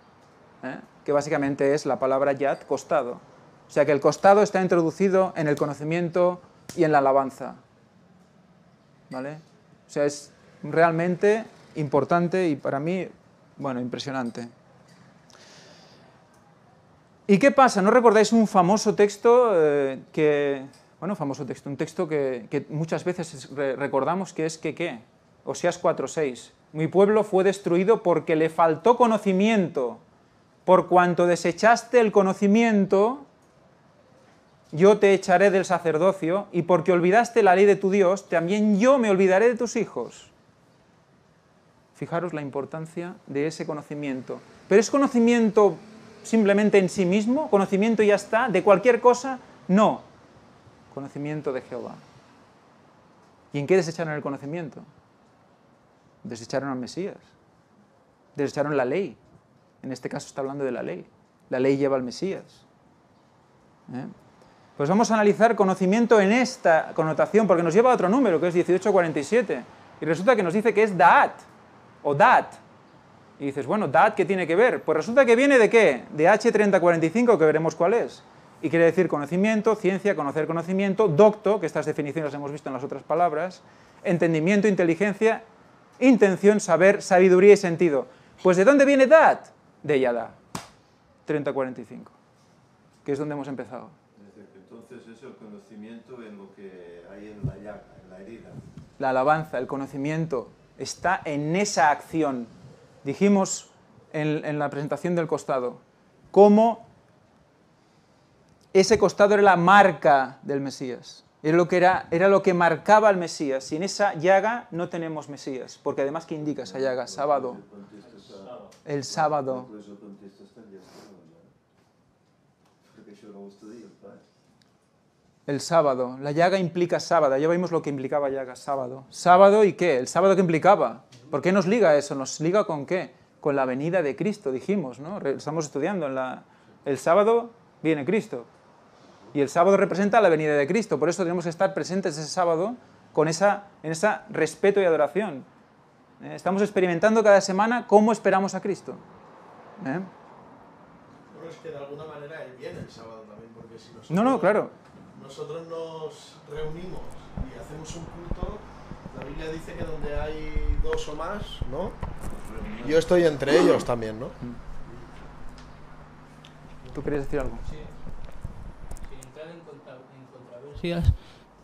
que básicamente es la palabra yad, costado. O sea que el costado está introducido en el conocimiento y en la alabanza. ¿Vale? O sea, es realmente importante y para mí, bueno, impresionante. ¿Y qué pasa? ¿No recordáis un famoso texto un texto que muchas veces recordamos que es que ¿qué? Oseas 4:6. Mi pueblo fue destruido porque le faltó conocimiento. Por cuanto desechaste el conocimiento, yo te echaré del sacerdocio, y porque olvidaste la ley de tu Dios, también yo me olvidaré de tus hijos. Fijaros la importancia de ese conocimiento. Pero ¿es conocimiento simplemente en sí mismo? ¿Conocimiento y ya está? ¿De cualquier cosa? No. Conocimiento de Jehová. ¿Y en qué desecharon el conocimiento? Desecharon al Mesías. Desecharon la ley. En este caso está hablando de la ley. La ley lleva al Mesías. Pues vamos a analizar conocimiento en esta connotación, porque nos lleva a otro número, que es 1847. Y resulta que nos dice que es Da'at, o Dat. Y dices, bueno, ¿Dat qué tiene que ver? Pues resulta que viene ¿de qué? De H3045, que veremos cuál es. Y quiere decir conocimiento, ciencia, conocer conocimiento, docto, que estas definiciones las hemos visto en las otras palabras, entendimiento, inteligencia, intención, saber, sabiduría y sentido. Pues ¿de dónde viene Dat? De Yadá, 3045, que es donde hemos empezado. Entonces es el conocimiento en lo que hay en la llaga, en la herida. La alabanza, el conocimiento, está en esa acción. Dijimos en la presentación del costado, cómo ese costado era la marca del Mesías. Era lo que marcaba al Mesías. Sin esa llaga no tenemos Mesías, porque además, ¿qué indica esa llaga? Sábado. El sábado. El sábado. La llaga implica sábado. Ya vimos lo que implicaba llaga, sábado. ¿Sábado y qué? ¿El sábado qué implicaba? ¿Por qué nos liga eso? ¿Nos liga con qué? Con la venida de Cristo, dijimos, ¿no? Estamos estudiando. El sábado viene Cristo. Y el sábado representa la venida de Cristo. Por eso tenemos que estar presentes ese sábado en ese respeto y adoración. Estamos experimentando cada semana cómo esperamos a Cristo. Bueno, es que de alguna manera Él viene el sábado también, porque si nosotros, No, claro. Nosotros nos reunimos y hacemos un culto, la Biblia dice que donde hay dos o más, ¿no? Yo estoy entre ellos también, ¿no? ¿Tú querías decir algo? Sí. Sin entrar en controversias,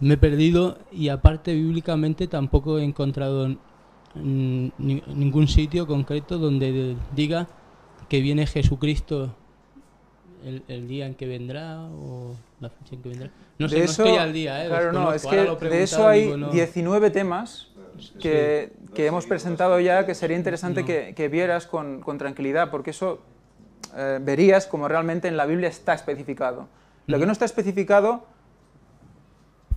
me he perdido, y aparte bíblicamente tampoco he encontrado ningún sitio concreto donde diga que viene Jesucristo el día en que vendrá o la fecha en que vendrá. No sé, eso, no estoy al día, Claro, no, es que de eso hay 19 temas que hemos presentado ya, que sería interesante que vieras con tranquilidad, porque eso verías como realmente en la Biblia está especificado. Lo que no está especificado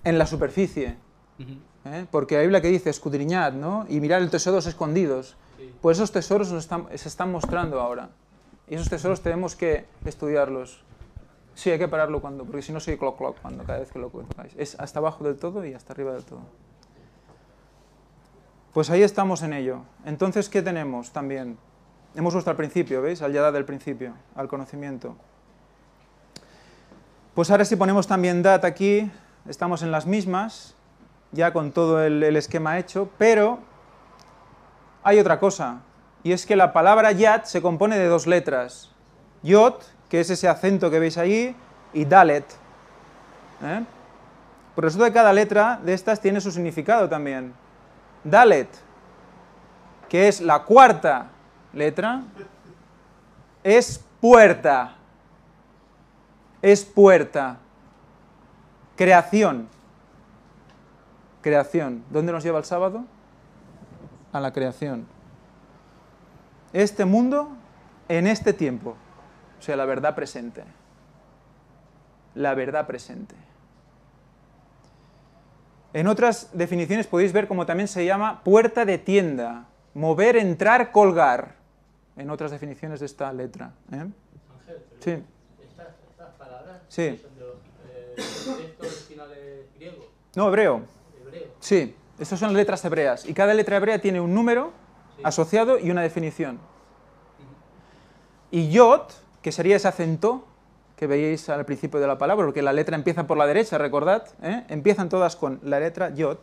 en la superficie, porque la Biblia que dice escudriñad, ¿no? Y mirar el tesoros escondidos. Pues esos tesoros se están mostrando ahora. Y esos tesoros tenemos que estudiarlos. Sí, hay que pararlo porque si no soy clock cada vez que lo tocáis. Es hasta abajo del todo y hasta arriba del todo. Pues ahí estamos en ello. Entonces, ¿qué tenemos también? Hemos vuelto al principio, ¿veis? Al yadá del principio, al conocimiento. Pues ahora si ponemos también dat aquí, estamos en las mismas, ya con todo el esquema hecho, pero hay otra cosa. y es que la palabra Yad se compone de dos letras. Yod, que es ese acento que veis ahí, y Dalet. Por eso de cada letra de estas tiene su significado también. Dalet, que es la cuarta letra, es puerta. Es puerta. Creación. Creación. ¿Dónde nos lleva el sábado? A la creación. Este mundo en este tiempo. O sea, la verdad presente. La verdad presente. En otras definiciones podéis ver cómo también se llama puerta de tienda. Mover, entrar, colgar. En otras definiciones de esta letra. Ángel, Sí. Estas palabras Sí. son de los textos originales griegos, No, hebreo. hebreos. Sí. Estas son las letras hebreas. Y cada letra hebrea tiene un número asociado y una definición. Y Yod, que sería ese acento que veíais al principio de la palabra, porque la letra empieza por la derecha, recordad, empiezan todas con la letra Yod.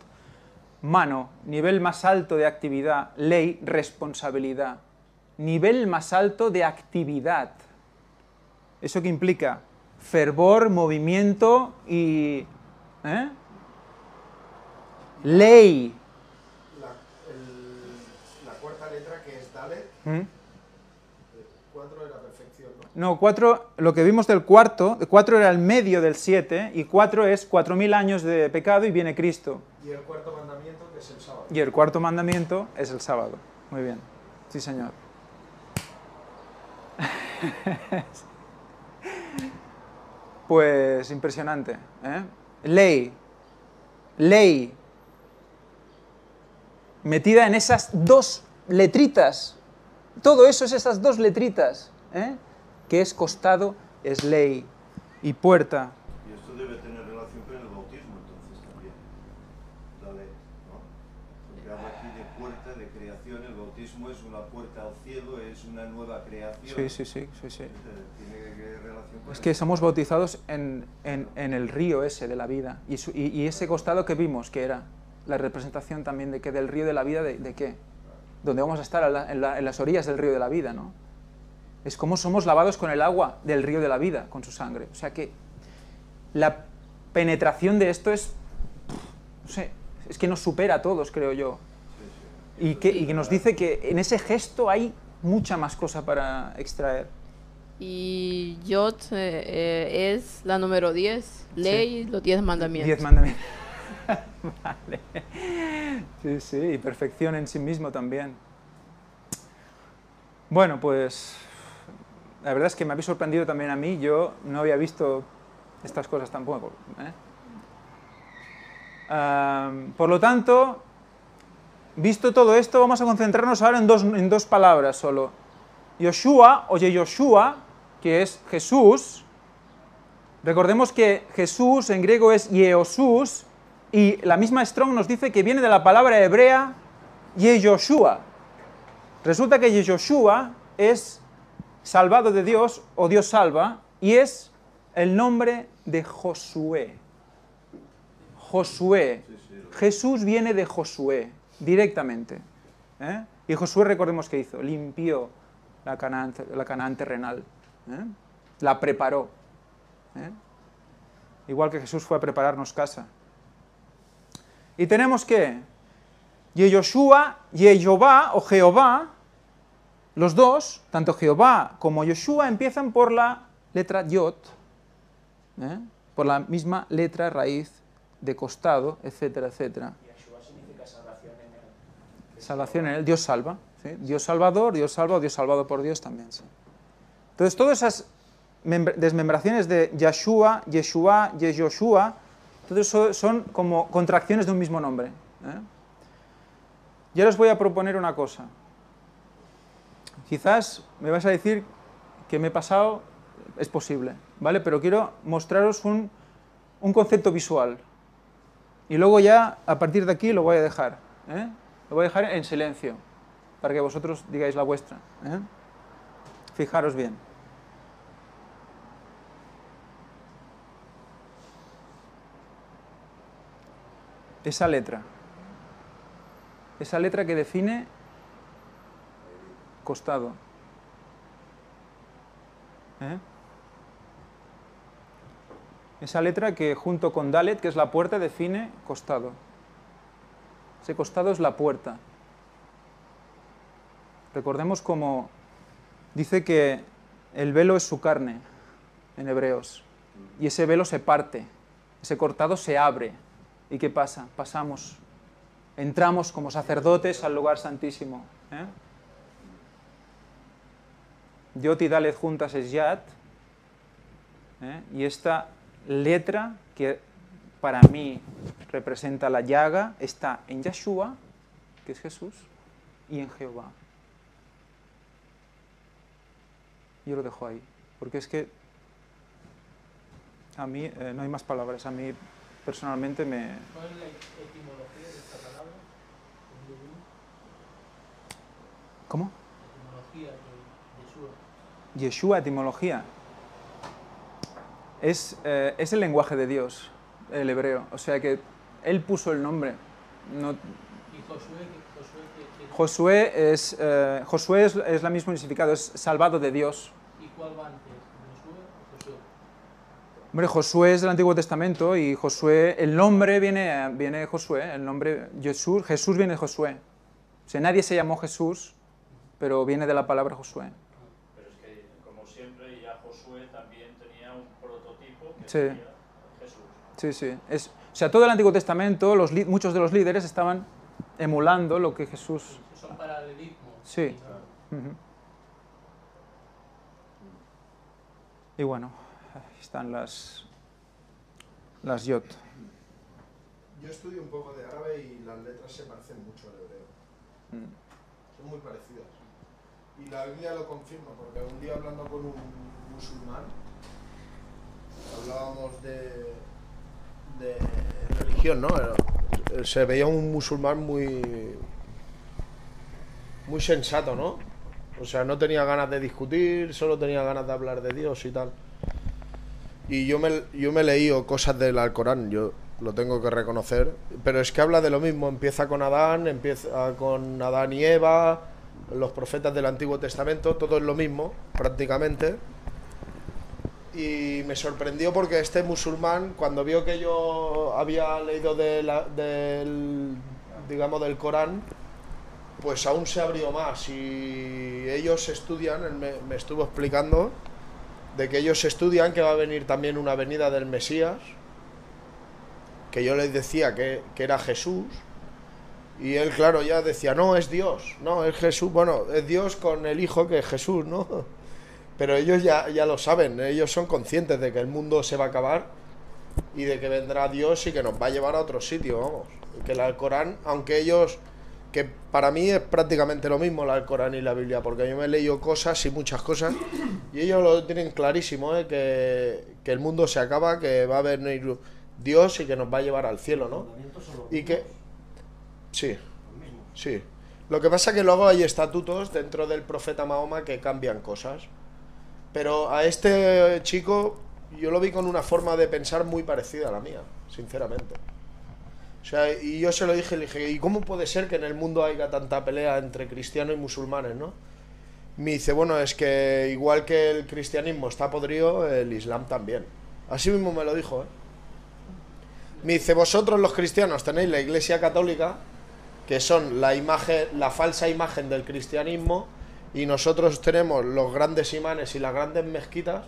Mano, nivel más alto de actividad. Ley, responsabilidad. Nivel más alto de actividad. ¿Eso qué implica? Fervor, movimiento y... Ley. La cuarta letra, que es Dalet, 4 era perfección, ¿no? No, 4, lo que vimos del cuarto, 4 era el medio del 7, y 4 es 4000 años de pecado y viene Cristo. Y el cuarto mandamiento, que es el sábado. Y el cuarto mandamiento es el sábado. Muy bien. Sí, señor. Pues impresionante. Ley. Ley. Metida en esas dos letritas. Todo eso es esas dos letritas. Que es costado, es ley. Y puerta. Y esto debe tener relación con el bautismo, entonces también. Dale, ¿no? Porque habla aquí de puerta, de creación. El bautismo es una puerta al cielo, es una nueva creación. Sí. Tiene relación con Es que somos bautizados en el río ese de la vida. Y ese costado que vimos, que era la representación también de que del río de la vida, ¿de qué? Donde vamos a estar en las orillas del río de la vida, ¿no? Es como somos lavados con el agua del río de la vida, con su sangre. O sea que la penetración de esto es, no sé, es que nos supera a todos, creo yo. Y que nos dice que en ese gesto hay mucha más cosa para extraer. Y Yod es la número 10, ley, los 10 mandamientos. 10 mandamientos. Vale. Sí, y perfección en sí mismo también. Bueno, pues la verdad es que me habéis sorprendido también a mí. Yo no había visto estas cosas tampoco. Por lo tanto, visto todo esto, vamos a concentrarnos ahora en dos palabras solo. Yoshua o Yehoshua, que es Jesús. Recordemos que Jesús en griego es Yehosus, y la misma Strong nos dice que viene de la palabra hebrea Yehoshua. Resulta que Yehoshua es salvado de Dios, o Dios salva, y es el nombre de Josué. Josué. Jesús viene de Josué, directamente. Y Josué, recordemos que hizo, limpió la Canaán terrenal. La preparó. Igual que Jesús fue a prepararnos casa. Y tenemos que Yehoshua, Jehová o Jehová, los dos, tanto Jehová como Yoshua, empiezan por la letra Yod, por la misma letra raíz de costado, etcétera, etcétera. Yeshua significa salvación en él. Salvación en él, Dios salva. ¿Sí? Dios salvador, Dios salva, o Dios salvado por Dios también. Sí. Entonces, todas esas desmembraciones de Yeshua, Yeshua, Yehoshua, todo eso son como contracciones de un mismo nombre. Ya les voy a proponer una cosa. Quizás me vais a decir que me he pasado, es posible, ¿vale? Pero quiero mostraros un concepto visual. Y luego ya, a partir de aquí, lo voy a dejar. Lo voy a dejar en silencio, para que vosotros digáis la vuestra. Fijaros bien. Esa letra que define costado. Esa letra que junto con Dalet, que es la puerta, define costado. Ese costado es la puerta. Recordemos como dice que el velo es su carne, en Hebreos, y ese velo se parte, ese cortado se abre. ¿Y qué pasa? Pasamos, entramos como sacerdotes al lugar santísimo. Yot y Dalet juntas es Yat, y esta letra que para mí representa la llaga está en Yeshua, que es Jesús, y en Jehová. Yo lo dejo ahí, porque es que a mí no hay más palabras, a mí personalmente me... ¿Cuál es la etimología de esta palabra? ¿Cómo? Etimología de Yeshua. Yeshua, etimología. Es el lenguaje de Dios, el hebreo. O sea que Él puso el nombre. No... ¿Y Josué? Josué es la mismo significado, es salvado de Dios. ¿Y cuál va antes? ¿Josué o Josué? Hombre, Josué es del Antiguo Testamento y Josué, el nombre viene de Josué, el nombre Jesús viene de Josué. O sea, nadie se llamó Jesús, pero viene de la palabra Josué. Pero es que, como siempre, ya Josué también tenía un prototipo que Sí. sería Jesús. Sí, sí. O sea, todo el Antiguo Testamento, muchos de los líderes estaban emulando lo que Jesús... Son paralelismos. Sí. Y bueno, ahí están las yot. Yo estudio un poco de árabe y las letras se parecen mucho al hebreo. Son muy parecidas. Y la Biblia lo confirma, porque un día hablando con un musulmán, hablábamos de religión, ¿no? Se veía un musulmán muy sensato, ¿no? O sea, no tenía ganas de discutir, solo tenía ganas de hablar de Dios y tal. Y yo me he leído cosas del Alcorán, yo lo tengo que reconocer, pero es que habla de lo mismo, empieza con Adán y Eva, los profetas del Antiguo Testamento, todo es lo mismo, prácticamente. Y me sorprendió porque este musulmán, cuando vio que yo había leído del Corán, pues aún se abrió más. Y ellos estudian, él me estuvo explicando, de que ellos estudian que va a venir también una venida del Mesías, que yo les decía que era Jesús, y él, claro, ya decía, no, es Dios, no, es Jesús, bueno, es Dios con el Hijo que es Jesús, ¿no? Pero ellos ya lo saben, ellos son conscientes de que el mundo se va a acabar y de que vendrá Dios y que nos va a llevar a otro sitio, vamos. Que el Alcorán, aunque ellos, que para mí es prácticamente lo mismo el Alcorán y la Biblia, porque yo me he leído cosas y muchas cosas, y ellos lo tienen clarísimo, que el mundo se acaba, que va a venir Dios y que nos va a llevar al cielo, ¿no? Y que... Sí, sí. Lo que pasa es que luego hay estatutos dentro del profeta Mahoma que cambian cosas. Pero a este chico yo lo vi con una forma de pensar muy parecida a la mía, sinceramente. O sea, y yo se lo dije, le dije, ¿y cómo puede ser que en el mundo haya tanta pelea entre cristianos y musulmanes, no? Me dice, bueno, es que igual que el cristianismo está podrido, el islam también. Así mismo me lo dijo, ¿eh? Me dice, vosotros los cristianos tenéis la Iglesia Católica, que son la falsa imagen del cristianismo, y nosotros tenemos los grandes imanes y las grandes mezquitas,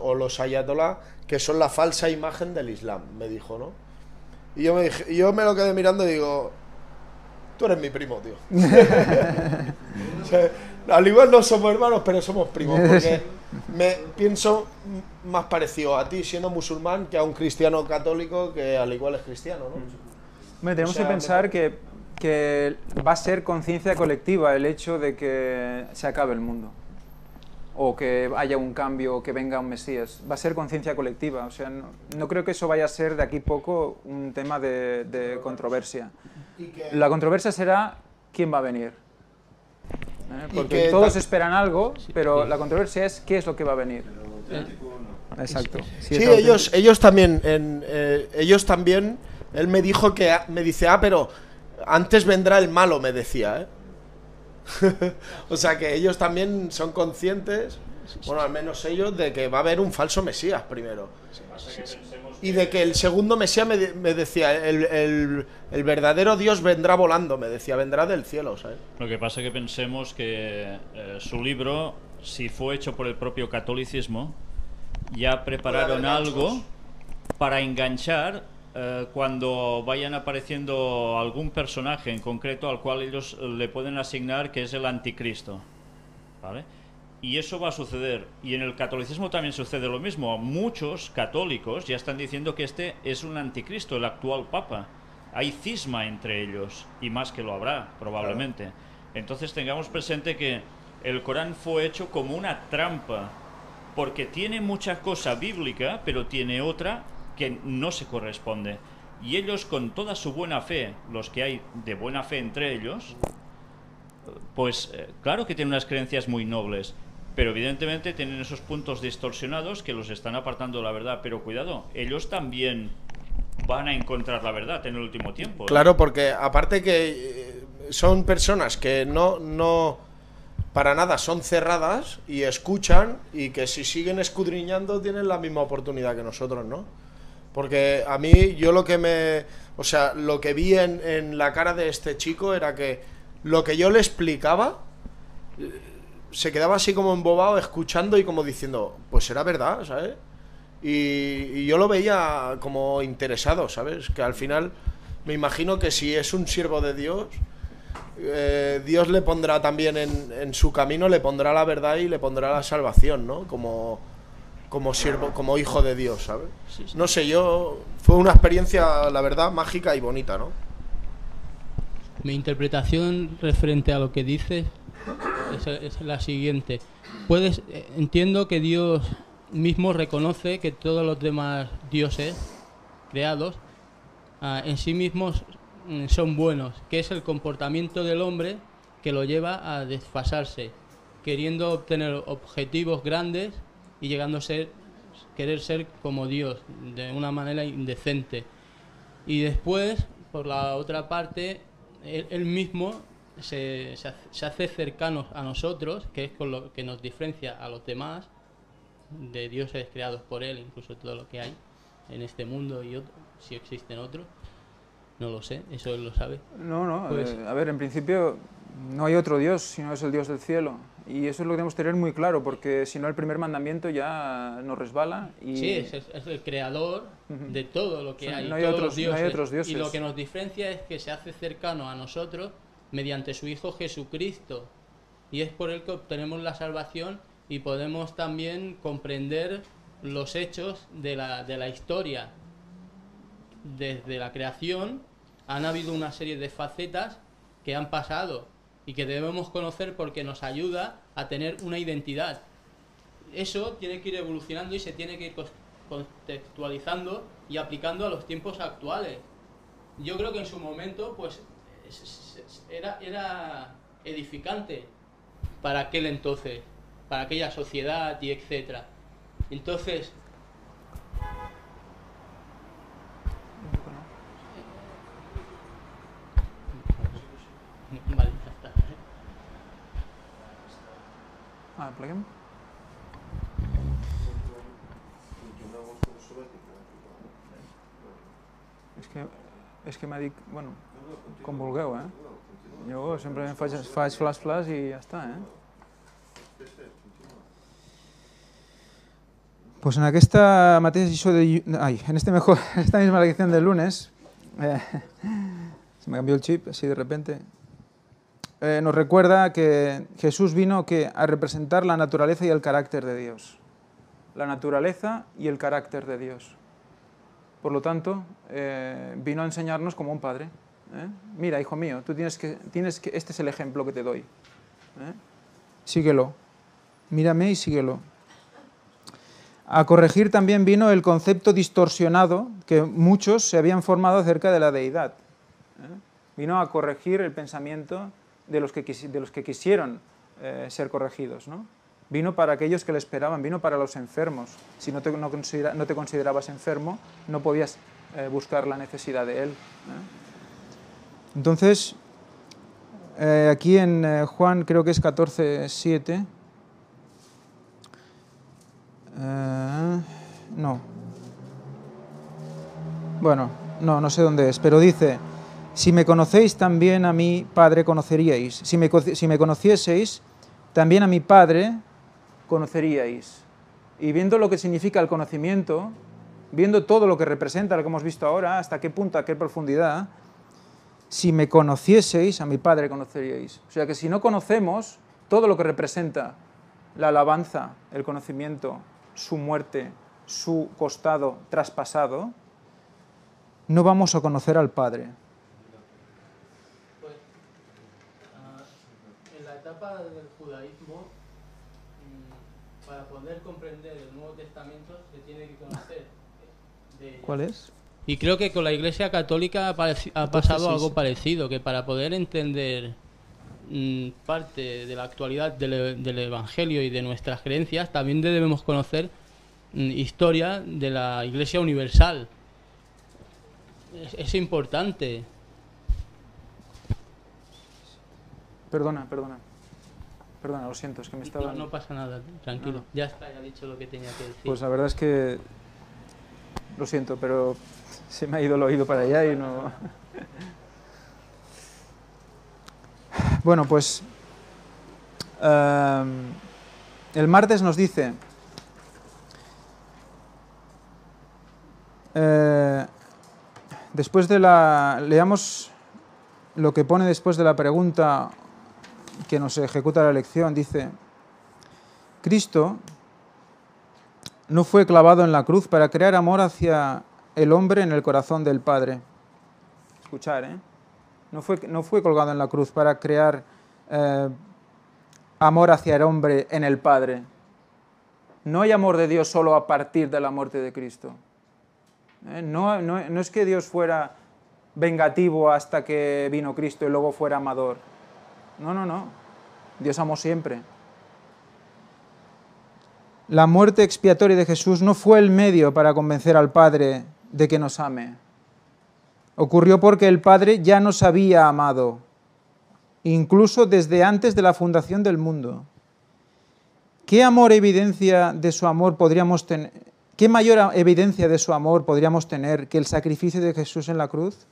o los ayatolá, que son la falsa imagen del Islam, me dijo, ¿no? Y yo me lo quedé mirando y digo, tú eres mi primo, tío. O sea, al igual no somos hermanos, pero somos primos, porque me pienso más parecido a ti siendo musulmán que a un cristiano católico que al igual es cristiano, ¿no? Tenemos que pensar que va a ser conciencia colectiva el hecho de que se acabe el mundo o que haya un cambio o que venga un Mesías. Va a ser conciencia colectiva. O sea, no creo que eso vaya a ser de aquí poco un tema de controversia. La controversia será quién va a venir. Porque todos esperan algo, pero la controversia es qué es lo que va a venir. Exacto. Sí, ellos también, él me dijo me dice, pero antes vendrá el malo, me decía, ¿eh? O sea que ellos también son conscientes, bueno, al menos ellos, de que va a haber un falso Mesías primero. Y de que el segundo Mesías me decía, el verdadero Dios vendrá volando, me decía, vendrá del cielo, ¿sabes? Lo que pasa es que pensemos que su libro, si fue hecho por el propio catolicismo, ya prepararon algo para enganchar cuando vayan apareciendo algún personaje en concreto al cual ellos le pueden asignar que es el anticristo, ¿vale? Y eso va a suceder. Y en el catolicismo también sucede lo mismo. Muchos católicos ya están diciendo que este es un anticristo, el actual papa. Hay cisma entre ellos, y más que lo habrá, probablemente. Claro. Entonces tengamos presente que el Corán fue hecho como una trampa, porque tiene mucha cosa bíblica, pero tiene otra que no se corresponde. Y ellos, con toda su buena fe, los que hay de buena fe entre ellos, pues claro que tienen unas creencias muy nobles, pero evidentemente tienen esos puntos distorsionados que los están apartando de la verdad. Pero cuidado, ellos también van a encontrar la verdad en el último tiempo, ¿eh? Claro, porque aparte que son personas que no para nada son cerradas y escuchan, y que si siguen escudriñando tienen la misma oportunidad que nosotros, ¿no? Porque a mí, yo lo que lo que vi en la cara de este chico era que lo que yo le explicaba, se quedaba así como embobado escuchando y como diciendo, pues será verdad, ¿sabes? Y yo lo veía como interesado, ¿sabes? Que al final me imagino que si es un siervo de Dios, Dios le pondrá también en su camino, le pondrá la verdad y le pondrá la salvación, ¿no? Como siervo, como hijo de Dios, ¿sabes? Sí, sí. No sé, fue una experiencia, la verdad, mágica y bonita, ¿no? Mi interpretación referente a lo que dices es la siguiente. Entiendo que Dios mismo reconoce que todos los demás dioses creados en sí mismos son buenos, que es el comportamiento del hombre que lo lleva a desfasarse, queriendo obtener objetivos grandes y llegando a querer ser como Dios de una manera indecente. Y después, por la otra parte, él mismo se hace cercano a nosotros, que es con lo que nos diferencia a los demás de dioses creados por él, incluso todo lo que hay en este mundo y si existen otros, no lo sé, eso él lo sabe. No, Pues, a ver, en principio no hay otro Dios, sino es el Dios del cielo. Y eso es lo que debemos tener muy claro, porque si no el primer mandamiento ya nos resbala. Y... sí, es el creador de todo lo que hay, no hay otros dioses. Y lo que nos diferencia es que se hace cercano a nosotros mediante su Hijo Jesucristo. Y es por él que obtenemos la salvación y podemos también comprender los hechos de la historia. Desde la creación han habido una serie de facetas que han pasado y que debemos conocer porque nos ayuda a tener una identidad. Eso tiene que ir evolucionando y se tiene que ir contextualizando y aplicando a los tiempos actuales. Yo creo que en su momento pues era edificante para aquel entonces, para aquella sociedad y etcétera. Entonces, vale, ya está. ¿Apliquem? És que m'ha dit, bueno, com vulgueu, Jo sempre faig flash i ja està, Pues en esta mateixa lliçó en esta misma lección del lunes, se me cambió el chip así de repente, nos recuerda que Jesús vino a representar la naturaleza y el carácter de Dios. La naturaleza y el carácter de Dios. Por lo tanto, vino a enseñarnos como un padre. Mira, hijo mío, tú tienes que, este es el ejemplo que te doy. Síguelo. Mírame y síguelo. A corregir también vino el concepto distorsionado que muchos se habían formado acerca de la deidad. Vino a corregir el pensamiento de los que quisieron ser corregidos, ¿no? Vino para aquellos que le esperaban, vino para los enfermos. Si no te considerabas enfermo, no podías buscar la necesidad de él. Entonces, aquí en Juan creo que es 14:7. No. Bueno, no sé dónde es, pero dice: si me conocéis, también a mi Padre conoceríais. Si me conocieseis, también a mi Padre conoceríais. Y viendo lo que significa el conocimiento, viendo todo lo que representa, lo que hemos visto ahora, hasta qué punto, a qué profundidad, si me conocieseis, a mi Padre conoceríais. O sea que si no conocemos todo lo que representa la alabanza, el conocimiento, su muerte, su costado traspasado, no vamos a conocer al Padre. Pues, en la etapa del judaísmo, para poder comprender el Nuevo Testamento se tiene que conocer de ella. ¿Cuál es? Y creo que con la Iglesia Católica ha pasado algo parecido, que para poder entender parte de la actualidad del Evangelio y de nuestras creencias, también debemos conocer historia de la Iglesia Universal. Es importante. Perdona, lo siento, es que me estaba... No pasa nada, tranquilo. Ya está, ya he dicho lo que tenía que decir. Pues la verdad es que... Lo siento, pero se me ha ido el oído para allá y no... Bueno, pues... el martes nos dice... después de la... Leamos lo que pone después de la pregunta que nos ejecuta la lección. Dice: Cristo no fue clavado en la cruz para crear amor hacia el hombre en el corazón del Padre. Escuchar, ¿eh? No fue colgado en la cruz para crear amor hacia el hombre en el Padre. No hay amor de Dios solo a partir de la muerte de Cristo. No es que Dios fuera vengativo hasta que vino Cristo y luego fuera amador. No. Dios amó siempre. La muerte expiatoria de Jesús no fue el medio para convencer al Padre de que nos ame. Ocurrió porque el Padre ya nos había amado, incluso desde antes de la fundación del mundo. ¿Qué mayor evidencia de su amor podríamos tener que el sacrificio de Jesús en la cruz?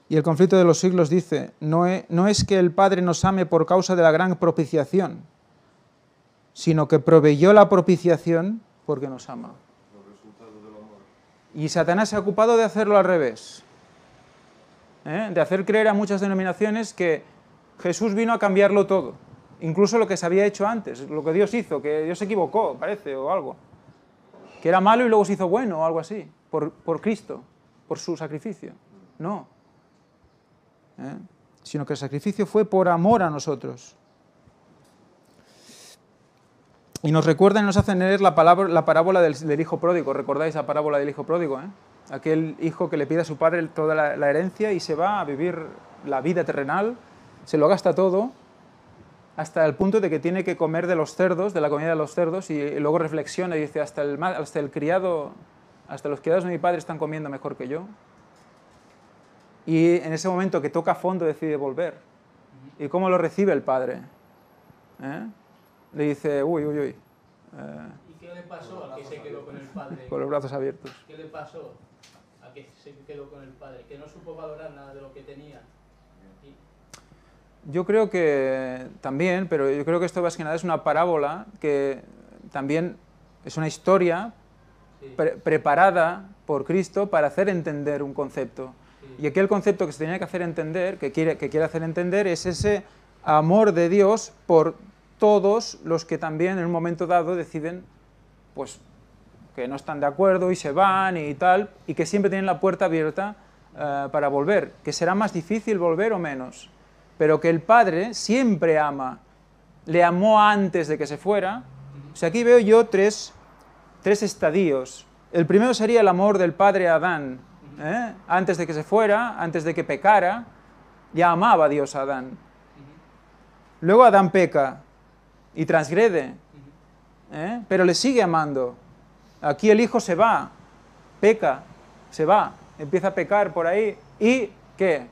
Y el conflicto de los siglos dice: no es que el Padre nos ame por causa de la gran propiciación, sino que proveyó la propiciación porque nos ama. Y Satanás se ha ocupado de hacerlo al revés, de hacer creer a muchas denominaciones que Jesús vino a cambiarlo todo, incluso lo que se había hecho antes, lo que Dios hizo, que Dios se equivocó, parece, o algo, que era malo y luego se hizo bueno, o algo así, por Cristo, por su sacrificio. No. Sino que el sacrificio fue por amor a nosotros. Y nos recuerda y nos hace leer la parábola del hijo pródigo. ¿Recordáis la parábola del hijo pródigo? Aquel hijo que le pide a su padre toda la herencia y se va a vivir la vida terrenal, se lo gasta todo, hasta el punto de que tiene que comer de los cerdos, de la comida de los cerdos, y luego reflexiona y dice: hasta los criados de mi padre están comiendo mejor que yo. Y en ese momento que toca fondo decide volver. ¿Y cómo lo recibe el padre? Le dice: uy. ¿Y qué le pasó a que se quedó con el padre? Con los brazos abiertos. ¿Qué le pasó a que se quedó con el padre? Que no supo valorar nada de lo que tenía. Yo creo que también, pero yo creo que esto más que nada es una parábola que también es una historia preparada por Cristo para hacer entender un concepto. Y aquel concepto que se tenía que hacer entender, que quiere hacer entender, es ese amor de Dios por todos los que también en un momento dado deciden, pues, que no están de acuerdo y se van y tal, y que siempre tienen la puerta abierta para volver, que será más difícil volver o menos, pero que el Padre siempre ama, le amó antes de que se fuera. O sea, aquí veo yo tres estadios. El primero sería el amor del Padre a Adán, antes de que se fuera, antes de que pecara, ya amaba a Dios a Adán. Luego Adán peca y transgrede, pero le sigue amando. Aquí el hijo se va, peca, se va, empieza a pecar por ahí, y ¿qué?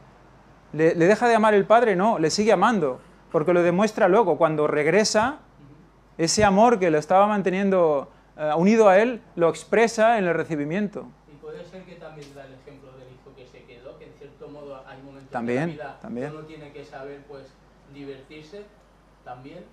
¿Le deja de amar el padre? No, le sigue amando, porque lo demuestra luego. Cuando regresa, ese amor que lo estaba manteniendo unido a él, lo expresa en el recibimiento. Y puede ser que también da el ejemplo del hijo que se quedó, que en cierto modo hay momentos También, de la vida también. que uno tiene que saber pues divertirse también.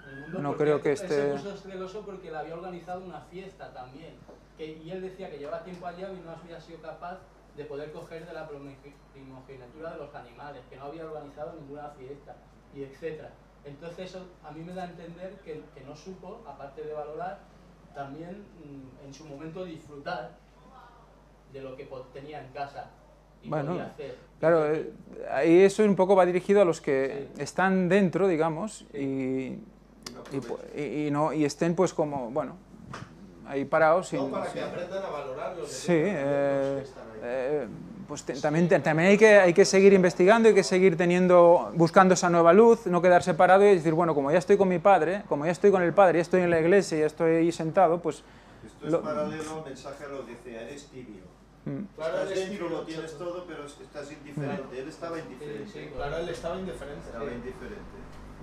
En el mundo, No porque creo que él se esté... puso celoso porque le había organizado una fiesta también. Y él decía que llevaba tiempo allá y no había sido capaz de poder coger de la primogenitura de los animales, que no había organizado ninguna fiesta, y etcétera. Entonces eso a mí me da a entender que no supo, aparte de valorar, también en su momento disfrutar de lo que tenía en casa y podía hacer. Claro, ahí eso un poco va dirigido a los que están dentro, digamos, y estén pues como, bueno, ahí parados. Para que aprendan a valorar los sí, que están ahí. pues también hay que seguir investigando, hay que seguir buscando esa nueva luz, no quedar separado y decir, bueno, como ya estoy con mi padre, como ya estoy con el padre, ya estoy en la iglesia, ya estoy ahí sentado, pues... Esto es paralelo al mensaje a la Odisea, eres tibio. Claro, Estás dentro, lo tienes todo, pero estás indiferente. Él estaba indiferente. Sí, claro, él estaba indiferente. Estaba indiferente.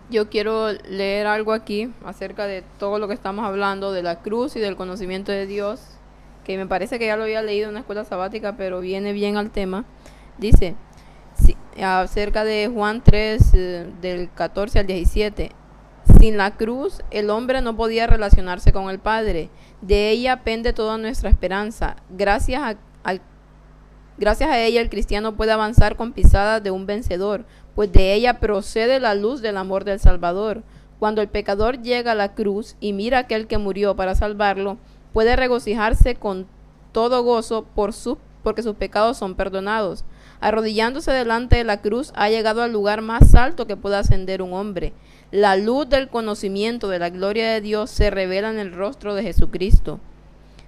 Yo quiero leer algo aquí acerca de todo lo que estamos hablando, de la cruz y del conocimiento de Dios, que me parece que ya lo había leído en una escuela sabática, pero viene bien al tema. Dice, acerca de Juan 3, del 14 al 17, sin la cruz el hombre no podía relacionarse con el Padre, de ella pende toda nuestra esperanza. Gracias a ella el cristiano puede avanzar con pisadas de un vencedor, pues de ella procede la luz del amor del Salvador. Cuando el pecador llega a la cruz y mira a aquel que murió para salvarlo, puede regocijarse con todo gozo porque sus pecados son perdonados. Arrodillándose delante de la cruz ha llegado al lugar más alto que pueda ascender un hombre. La luz del conocimiento de la gloria de Dios se revela en el rostro de Jesucristo.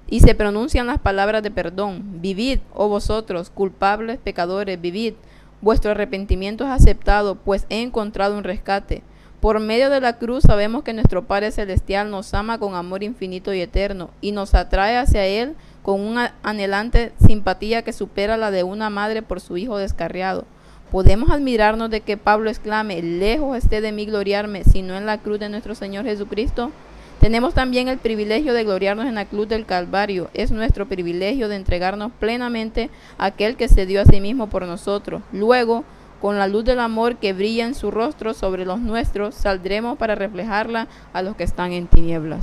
Y se pronuncian las palabras de perdón. Vivid, oh vosotros, culpables pecadores, vivid. Vuestro arrepentimiento es aceptado, pues he encontrado un rescate. Por medio de la cruz sabemos que nuestro Padre Celestial nos ama con amor infinito y eterno, y nos atrae hacia Él con una anhelante simpatía que supera la de una madre por su hijo descarriado. Podemos admirarnos de que Pablo exclame, lejos esté de mí gloriarme, sino en la cruz de nuestro Señor Jesucristo. Tenemos también el privilegio de gloriarnos en la cruz del Calvario. Es nuestro privilegio de entregarnos plenamente a aquel que se dio a sí mismo por nosotros. Luego, con la luz del amor que brilla en su rostro sobre los nuestros, saldremos para reflejarla a los que están en tinieblas.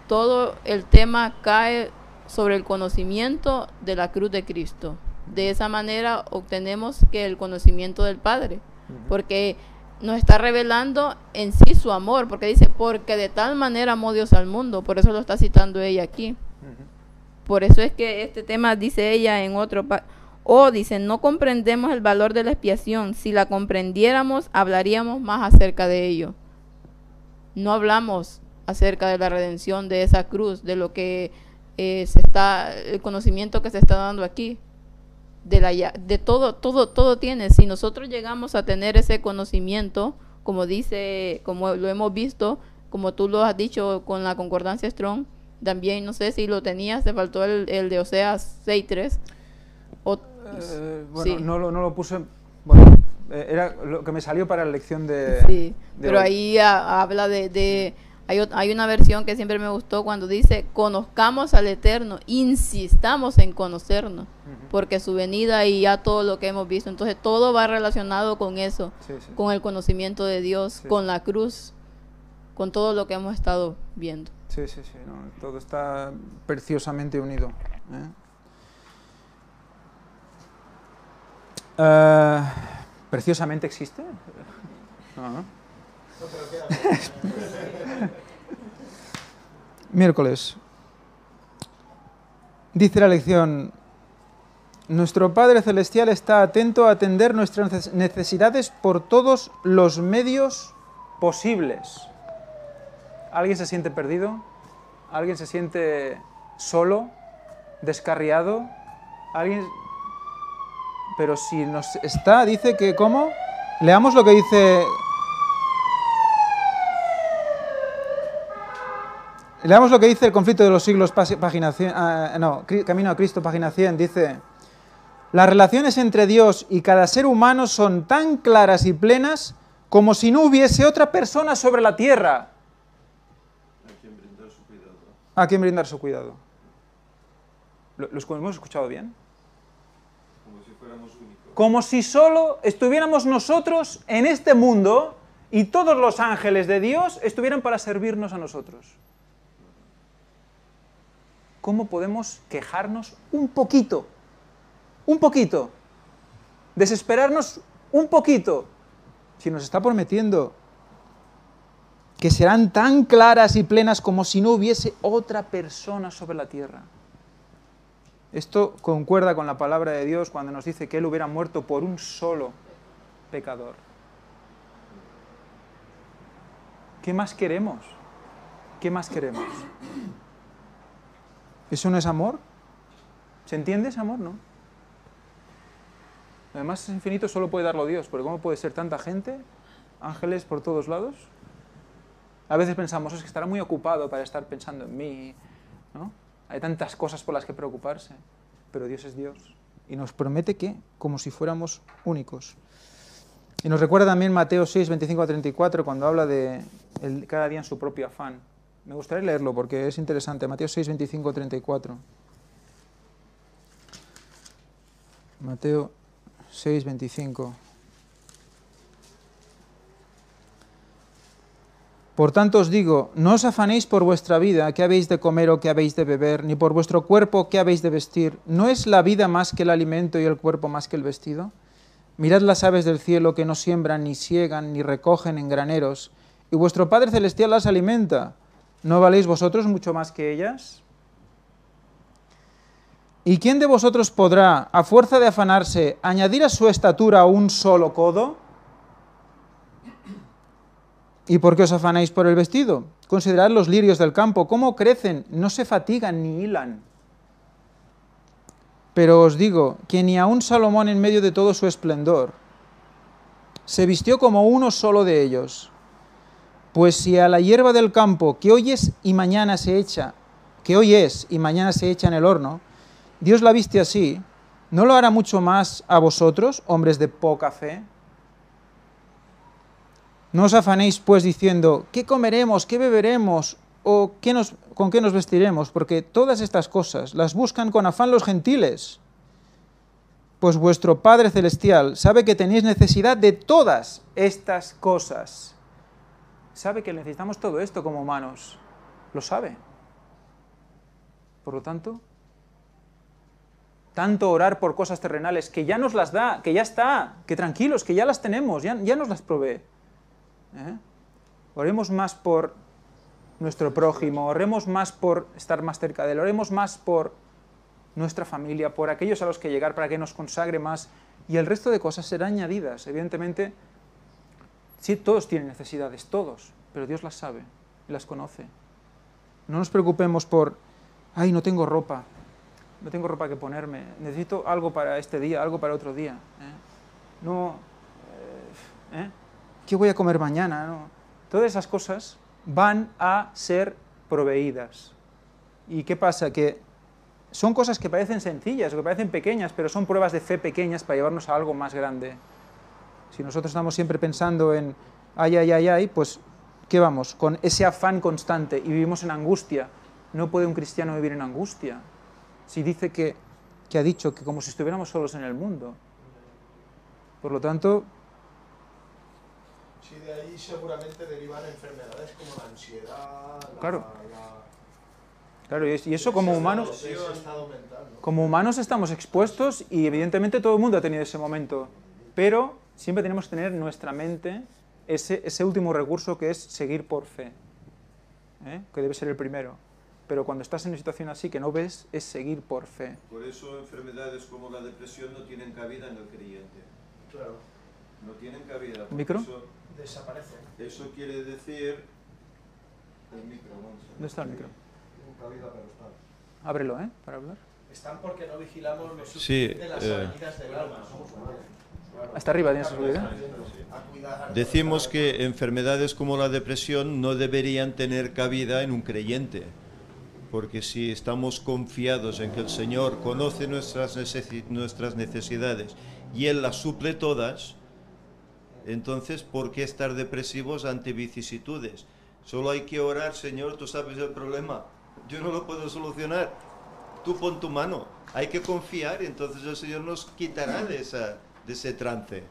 Todo el tema cae sobre el conocimiento de la cruz de Cristo. De esa manera obtenemos que el conocimiento del Padre, porque nos está revelando en sí su amor, porque dice, porque de tal manera amó Dios al mundo, por eso lo está citando ella aquí. Por eso es que este tema dice ella en otro dice, no comprendemos el valor de la expiación, si la comprendiéramos hablaríamos más acerca de ello. No hablamos acerca de la redención de esa cruz, de lo que el conocimiento que se está dando aquí. De todo tiene. Si nosotros llegamos a tener ese conocimiento, como lo hemos visto, como tú lo has dicho con la concordancia Strong, también no sé si lo tenías, te faltó el de Oseas 6:3. Bueno, sí. no lo puse, bueno, era lo que me salió para la lección de... Sí, pero hoy. ahí habla hay una versión que siempre me gustó cuando dice, conozcamos al Eterno, insistamos en conocernos, porque su venida y ya todo lo que hemos visto, entonces todo va relacionado con eso, con el conocimiento de Dios, con la cruz, con todo lo que hemos estado viendo. Sí, no, todo está preciosamente unido. ¿Preciosamente existe? No. Miércoles. Dice la lección, nuestro Padre Celestial está atento a atender nuestras necesidades por todos los medios posibles. ¿Alguien se siente perdido? ¿Alguien se siente solo? ¿Descarriado? ¿Alguien? Pero si nos está, dice que, ¿cómo? Leamos lo que dice... Leamos lo que dice el conflicto de los siglos, página 100, Camino a Cristo, página 100, dice, Las relaciones entre Dios y cada ser humano son tan claras y plenas como si no hubiese otra persona sobre la tierra a quien brindar su cuidado. ¿Los hemos escuchado bien? Como si fuéramos únicos. Como si solo estuviéramos nosotros en este mundo y todos los ángeles de Dios estuvieran para servirnos a nosotros. ¿Cómo podemos quejarnos un poquito? Un poquito. Desesperarnos un poquito. Si nos está prometiendo que serán tan claras y plenas como si no hubiese otra persona sobre la tierra. Esto concuerda con la palabra de Dios cuando nos dice que Él hubiera muerto por un solo pecador. ¿Qué más queremos? ¿Qué más queremos? ¿Eso no es amor? ¿Se entiende ese amor? No. Además, es infinito, solo puede darlo Dios, porque ¿cómo puede ser tanta gente? Ángeles por todos lados. A veces pensamos, es que estará muy ocupado para estar pensando en mí, ¿no? Hay tantas cosas por las que preocuparse, pero Dios es Dios y nos promete que, como si fuéramos únicos. Y nos recuerda también Mateo 6, 25 a 34, cuando habla de cada día en su propio afán. Me gustaría leerlo porque es interesante. Mateo 6, 25 a 34. Mateo 6, 25. Por tanto os digo, no os afanéis por vuestra vida, qué habéis de comer o qué habéis de beber, ni por vuestro cuerpo, qué habéis de vestir. ¿No es la vida más que el alimento y el cuerpo más que el vestido? Mirad las aves del cielo que no siembran, ni siegan, ni recogen en graneros, y vuestro Padre Celestial las alimenta. ¿No valéis vosotros mucho más que ellas? ¿Y quién de vosotros podrá, a fuerza de afanarse, añadir a su estatura un solo codo? ¿Y por qué os afanáis por el vestido? Considerad los lirios del campo, cómo crecen, no se fatigan ni hilan. Pero os digo que ni aun Salomón en medio de todo su esplendor se vistió como uno solo de ellos. Pues si a la hierba del campo, que hoy es y mañana se echa en el horno, Dios la viste así, ¿no lo hará mucho más a vosotros, hombres de poca fe? No os afanéis, pues, diciendo, ¿qué comeremos, qué beberemos, o con qué nos vestiremos? Porque todas estas cosas las buscan con afán los gentiles. Pues vuestro Padre Celestial sabe que tenéis necesidad de todas estas cosas. Sabe que necesitamos todo esto como humanos. Lo sabe. Por lo tanto orar por cosas terrenales, que ya nos las da, que ya está, que tranquilos, que ya las tenemos, ya nos las provee. Oremos más por nuestro prójimo, oremos más por estar más cerca de él, oremos más por nuestra familia, por aquellos a los que llegar para que nos consagre más, y el resto de cosas serán añadidas. Evidentemente, sí, todos tienen necesidades, todos, pero Dios las sabe y las conoce. No nos preocupemos por, ay, no tengo ropa que ponerme, necesito algo para este día, algo para otro día. ¿Qué voy a comer mañana? No. Todas esas cosas van a ser proveídas. ¿Y qué pasa? Que son cosas que parecen sencillas, que parecen pequeñas, pero son pruebas de fe pequeñas para llevarnos a algo más grande. Si nosotros estamos siempre pensando en ay, pues ¿qué vamos? Con ese afán constante y vivimos en angustia. No puede un cristiano vivir en angustia. Si dice que ha dicho que como si estuviéramos solos en el mundo. Por lo tanto, sí, de ahí seguramente derivan enfermedades como la ansiedad, claro. Claro, y eso como humanos, como humanos estamos expuestos y evidentemente todo el mundo ha tenido ese momento, pero siempre tenemos que tener en nuestra mente ese último recurso que es seguir por fe, que debe ser el primero. Pero cuando estás en una situación así que no ves, es seguir por fe. Por eso enfermedades como la depresión no tienen cabida en el creyente. Claro. No tienen cabida. ¿Micro? Eso, Desaparece. eso quiere decir... El micro, ¿Dónde está el micro? Cabida, pero está. Ábrelo, para hablar. Están porque no vigilamos los de las avenidas del alma. Hasta arriba tienes su vida. Decimos que enfermedades como la depresión no deberían tener cabida en un creyente, porque si estamos confiados en que el Señor conoce nuestras necesidades y Él las suple todas, entonces, ¿por qué estar depresivos ante vicisitudes? Solo hay que orar: Señor, tú sabes el problema, yo no lo puedo solucionar, tú pon tu mano. Hay que confiar y entonces el Señor nos quitará de ese trance.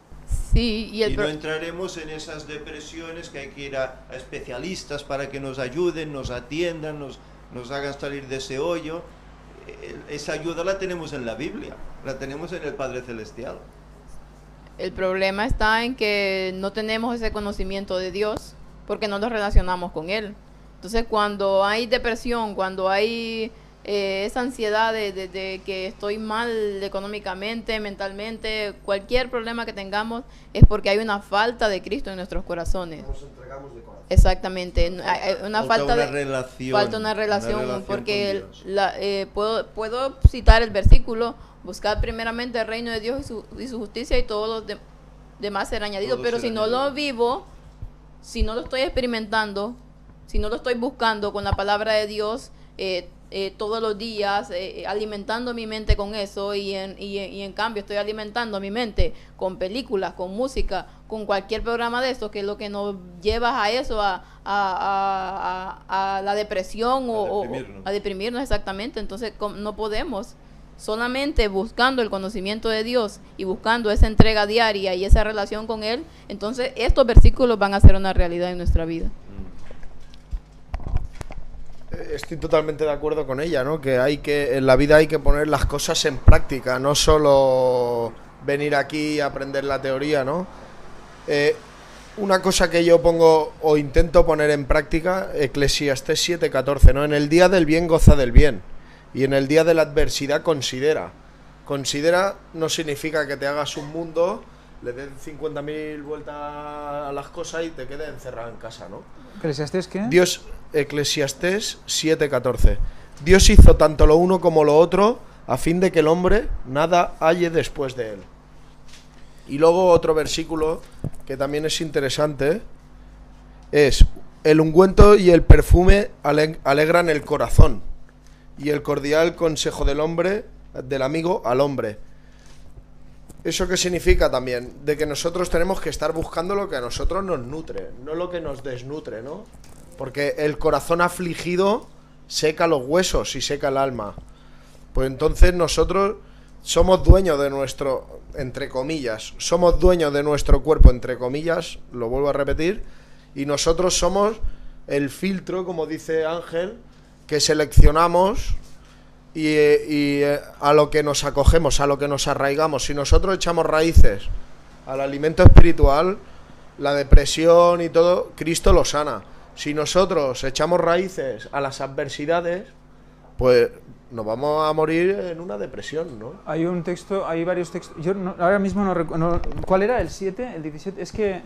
Sí, Y no entraremos en esas depresiones que hay que ir a especialistas para que nos ayuden, nos atiendan, nos hagan salir de ese hoyo. Esa ayuda la tenemos en la Biblia, la tenemos en el Padre Celestial. el problema está en que no tenemos ese conocimiento de Dios porque no nos relacionamos con Él. Entonces, cuando hay depresión, cuando hay esa ansiedad de que estoy mal económicamente, mentalmente, cualquier problema que tengamos, es porque hay una falta de Cristo en nuestros corazones. Nos entregamos de corazón. Exactamente, hay una falta una de relación, falta una relación, porque con Dios. puedo citar el versículo: buscad primeramente el reino de Dios y su justicia, y todos los demás serán añadidos. Todo Pero será si no lo añadido. vivo, si no lo estoy experimentando, si no lo estoy buscando con la palabra de Dios todos los días, alimentando mi mente con eso, y en cambio estoy alimentando mi mente con películas, con música, con cualquier programa de estos, que es lo que nos lleva a eso, a la depresión o deprimirnos. a deprimirnos, exactamente. Entonces no podemos. Solamente buscando el conocimiento de Dios y buscando esa entrega diaria y esa relación con Él, entonces estos versículos van a ser una realidad en nuestra vida. Estoy totalmente de acuerdo con ella, ¿no? Que en la vida hay que poner las cosas en práctica, no solo venir aquí y aprender la teoría, ¿no? Una cosa que yo pongo o intento poner en práctica, Eclesiastés 7:14, ¿no? En el día del bien goza del bien, y en el día de la adversidad considera. Considera no significa que te hagas un mundo, le des 50.000 vueltas a las cosas y te quedes encerrado en casa, ¿no? ¿Eclesiastés qué? Eclesiastés 7:14. Dios hizo tanto lo uno como lo otro a fin de que el hombre nada halle después de él. Y luego otro versículo que también es interesante es: el ungüento y el perfume alegran el corazón, y el cordial consejo del amigo al hombre. ¿Eso qué significa también? De que nosotros tenemos que estar buscando lo que a nosotros nos nutre, no lo que nos desnutre, ¿no? Porque el corazón afligido seca los huesos y seca el alma. Pues entonces nosotros somos dueños de nuestro, entre comillas, somos dueños de nuestro cuerpo, entre comillas, lo vuelvo a repetir, y nosotros somos el filtro, como dice Ángel, que seleccionamos y a lo que nos acogemos, a lo que nos arraigamos. Si nosotros echamos raíces al alimento espiritual, la depresión y todo, Cristo lo sana. Si nosotros echamos raíces a las adversidades, pues nos vamos a morir en una depresión, ¿no? Hay un texto, hay varios textos. Yo ahora mismo no recuerdo. ¿Cuál era? ¿El 7? ¿El 17? Es que.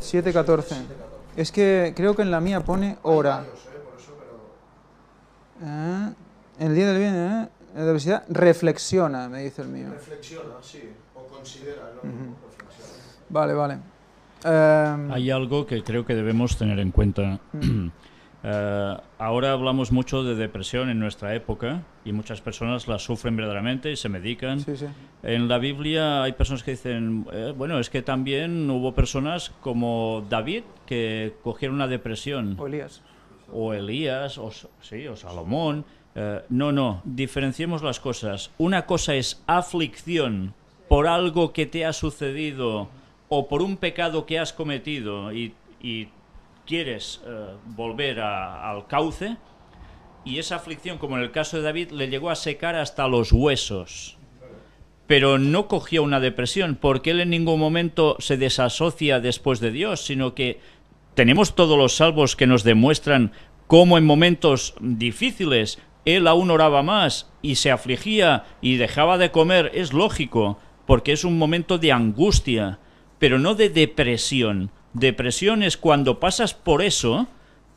7:14. Es que creo que en la mía pone hora. El día del bien, la adversidad, reflexiona, me dice el mío. Reflexiona, sí, o considera, ¿no? Reflexiona. Vale, vale. Hay algo que creo que debemos tener en cuenta. Ahora hablamos mucho de depresión en nuestra época y muchas personas la sufren verdaderamente y se medican. Sí, sí. En la Biblia hay personas que dicen, bueno, es que también hubo personas como David que cogieron una depresión. O Elías. O Elías, o Salomón. No, diferenciemos las cosas. Una cosa es aflicción por algo que te ha sucedido o por un pecado que has cometido y quieres volver al cauce, y esa aflicción, como en el caso de David, le llegó a secar hasta los huesos. Pero no cogió una depresión, porque él en ningún momento se desasocia después de Dios, sino que tenemos todos los salmos que nos demuestran cómo en momentos difíciles él aún oraba más y se afligía y dejaba de comer. Es lógico, porque es un momento de angustia, pero no de depresión. Depresión es cuando pasas por eso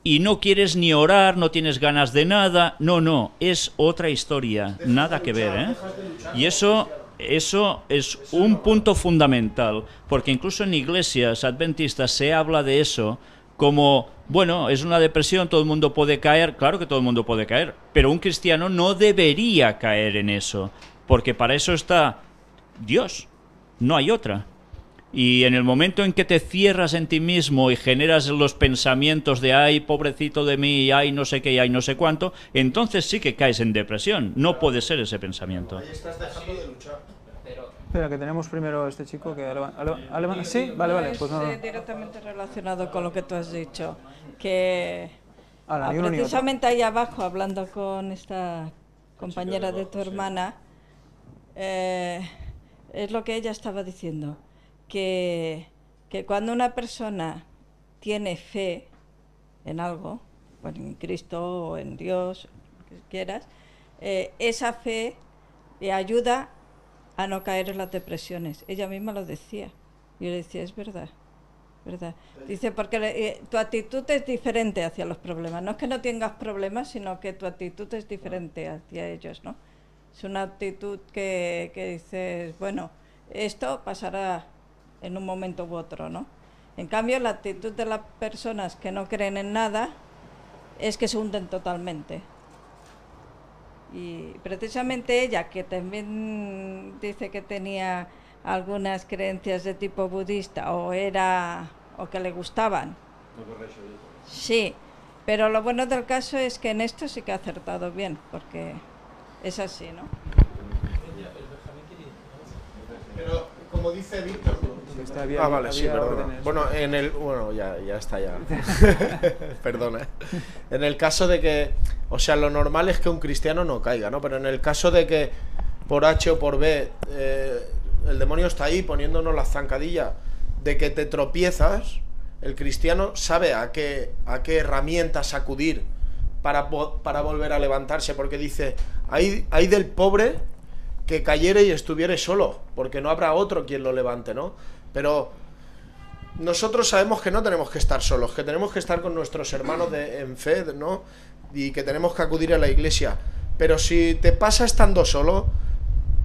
y no quieres ni orar, no tienes ganas de nada. No, es otra historia, nada que ver, ¿eh? Y eso es un punto fundamental, porque incluso en iglesias adventistas se habla de eso, como, bueno, es una depresión, todo el mundo puede caer, claro que todo el mundo puede caer, pero un cristiano no debería caer en eso, porque para eso está Dios, no hay otra. Y en el momento en que te cierras en ti mismo y generas los pensamientos de ay, pobrecito de mí, ay, no sé qué, ay, no sé cuánto, entonces sí que caes en depresión. No puede ser ese pensamiento. Ahí estás dejando de luchar. Espera, que tenemos primero a este chico que sí, vale, pues no. Directamente relacionado con lo que tú has dicho, que Ahora, ni uno ni otro. precisamente ahí abajo, hablando con esta compañera de tu hermana, es lo que ella estaba diciendo, que cuando una persona tiene fe en algo, bueno, en Cristo o en Dios, lo que quieras, esa fe le ayuda a no caer en las depresiones. Ella misma lo decía. Yo le decía, es verdad, ¿verdad? Dice, porque tu actitud es diferente hacia los problemas. No es que no tengas problemas, sino que tu actitud es diferente hacia ellos, ¿no? Es una actitud que dices, bueno, esto pasará en un momento u otro, ¿no? En cambio, la actitud de las personas que no creen en nada es que se hunden totalmente. Y precisamente ella, que también dice que tenía algunas creencias de tipo budista o que le gustaban. Sí, pero lo bueno del caso es que en esto sí que ha acertado bien, porque es así, ¿no? Pero como dice Víctor, Sí, vale, sí, perdona. órdenes. Bueno, ya está ya. Perdona. En el caso de que, o sea, lo normal es que un cristiano no caiga, ¿no? Pero en el caso de que por H o por B el demonio está ahí poniéndonos la zancadilla de que te tropiezas, el cristiano sabe a qué herramientas acudir para volver a levantarse, porque dice, hay del pobre que cayere y estuviere solo, porque no habrá otro quien lo levante, ¿no? Pero nosotros sabemos que no tenemos que estar solos, que tenemos que estar con nuestros hermanos en fe, ¿no? Y que tenemos que acudir a la iglesia. Pero si te pasa estando solo,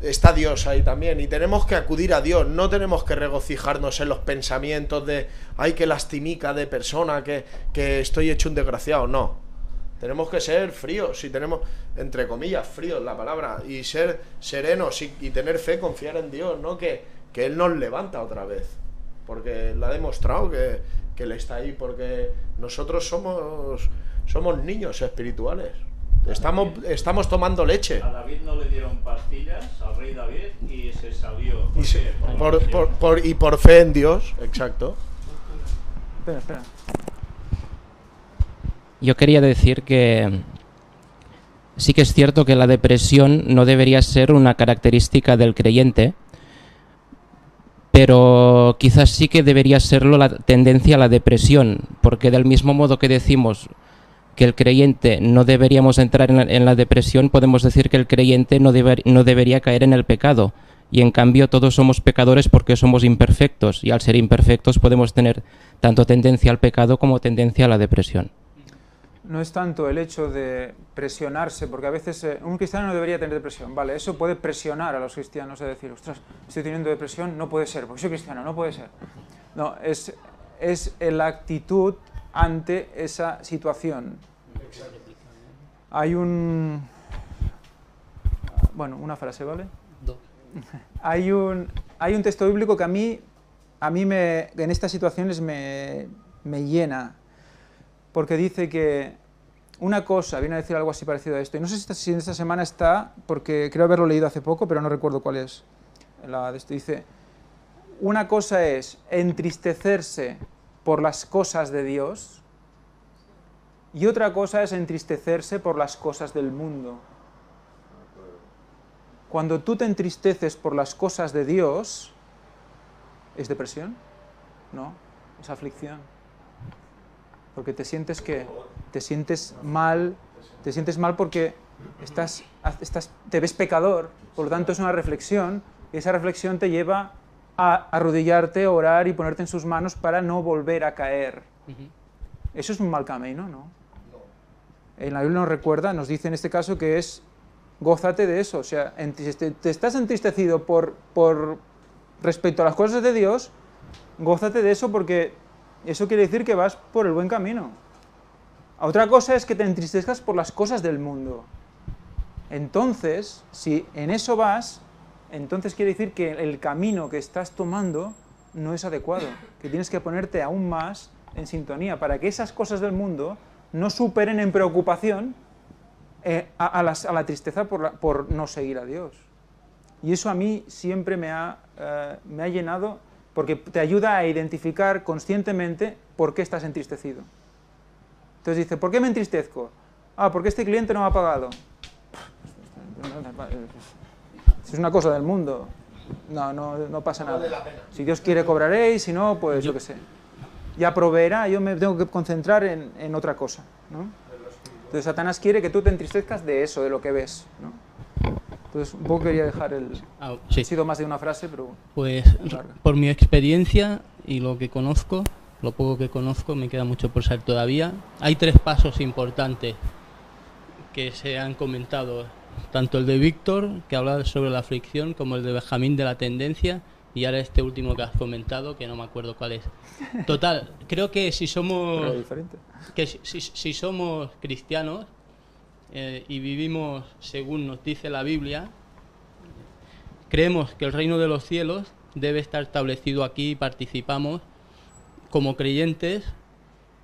está Dios ahí también, y tenemos que acudir a Dios. No tenemos que regocijarnos en los pensamientos de ay, qué lastimica de persona, que estoy hecho un desgraciado. No, tenemos que ser fríos, y tenemos, entre comillas, fríos la palabra, y ser serenos y tener fe, confiar en Dios, ¿no? Que Él nos levanta otra vez, porque Él ha demostrado que Él está ahí, porque nosotros somos niños espirituales. Estamos tomando leche. A David no le dieron pastillas, al rey David, y se salió. Y por fe en Dios, exacto. Espera. Yo quería decir que sí que es cierto que la depresión no debería ser una característica del creyente, pero quizás sí que debería serlo la tendencia a la depresión, porque del mismo modo que decimos que el creyente no deberíamos entrar en la depresión, podemos decir que el creyente no debería caer en el pecado. Y en cambio todos somos pecadores porque somos imperfectos, y al ser imperfectos podemos tener tanto tendencia al pecado como tendencia a la depresión. No es tanto el hecho de presionarse, porque a veces un cristiano no debería tener depresión, vale, eso puede presionar a los cristianos, es decir, ostras, estoy teniendo depresión, no puede ser, porque soy cristiano, no puede ser. No, es la actitud ante esa situación. Hay una frase, ¿vale? Hay un texto bíblico que a mí en estas situaciones me llena, porque dice que una cosa, viene a decir algo así parecido a esto, y no sé si en esta semana está, porque creo haberlo leído hace poco, pero no recuerdo cuál es. Dice, una cosa es entristecerse por las cosas de Dios, y otra cosa es entristecerse por las cosas del mundo. Cuando tú te entristeces por las cosas de Dios, ¿es depresión? No, es aflicción. Porque te sientes mal porque te ves pecador, por lo tanto es una reflexión, y esa reflexión te lleva a arrodillarte, orar y ponerte en sus manos para no volver a caer. Eso es un mal camino, ¿no? En la Biblia nos dice en este caso que es gózate de eso, o sea, te estás entristecido por respecto a las cosas de Dios, gózate de eso porque Eso quiere decir que vas por el buen camino. Otra cosa es que te entristezcas por las cosas del mundo. Entonces, si en eso vas, entonces quiere decir que el camino que estás tomando no es adecuado, que tienes que ponerte aún más en sintonía para que esas cosas del mundo no superen en preocupación a la tristeza por no seguir a Dios. Y eso a mí siempre me ha llenado, porque te ayuda a identificar conscientemente por qué estás entristecido. Entonces dice, ¿por qué me entristezco? Ah, porque este cliente no me ha pagado. Es una cosa del mundo. No pasa nada. Si Dios quiere, cobraréis, si no, pues yo qué sé. Ya proveerá, yo me tengo que concentrar en otra cosa, ¿no? Entonces Satanás quiere que tú te entristezcas de eso, de lo que ves, ¿no? Entonces un poco quería dejar sí. Ha sido más de una frase, pero... Pues por mi experiencia y lo que conozco, lo poco que conozco, me queda mucho por saber todavía. Hay 3 pasos importantes que se han comentado, tanto el de Víctor, que habla sobre la aflicción, como el de Benjamín de la tendencia, y ahora este último que has comentado, que no me acuerdo cuál es. Total, creo que si somos si somos cristianos y vivimos según nos dice la Biblia, creemos que el reino de los cielos debe estar establecido aquí y participamos como creyentes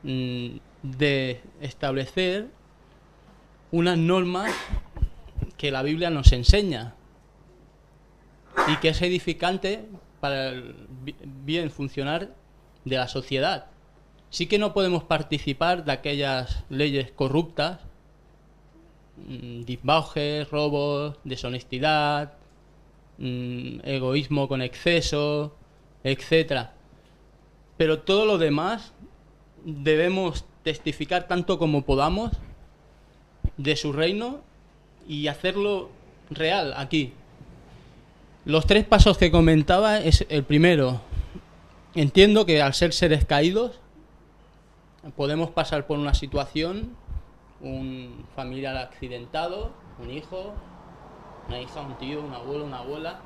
de establecer unas normas que la Biblia nos enseña y que es edificante para el bien funcionar de la sociedad. Sí que no podemos participar de aquellas leyes corruptas, disbaujes, robos, deshonestidad, egoísmo con exceso, etcétera. Pero todo lo demás debemos testificar tanto como podamos de su reino y hacerlo real aquí. Los 3 pasos que comentaba es el primero. Entiendo que al ser seres caídos podemos pasar por una situación, un familiar accidentado, un hijo, una hija, un tío, un abuelo, una abuela.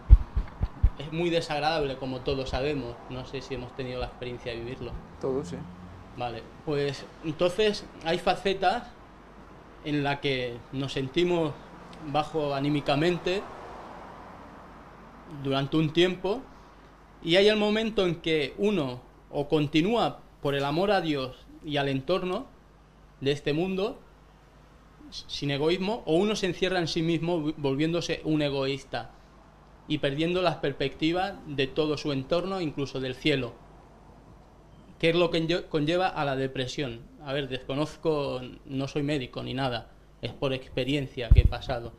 Es muy desagradable, como todos sabemos. No sé si hemos tenido la experiencia de vivirlo. Todos, sí. Vale, pues entonces hay facetas en las que nos sentimos bajo anímicamente durante un tiempo, y hay el momento en que uno o continúa por el amor a Dios y al entorno de este mundo sin egoísmo, o uno se encierra en sí mismo volviéndose un egoísta y perdiendo las perspectivas de todo su entorno, incluso del cielo, que es lo que conlleva a la depresión. A ver, desconozco, no soy médico ni nada, es por experiencia que he pasado.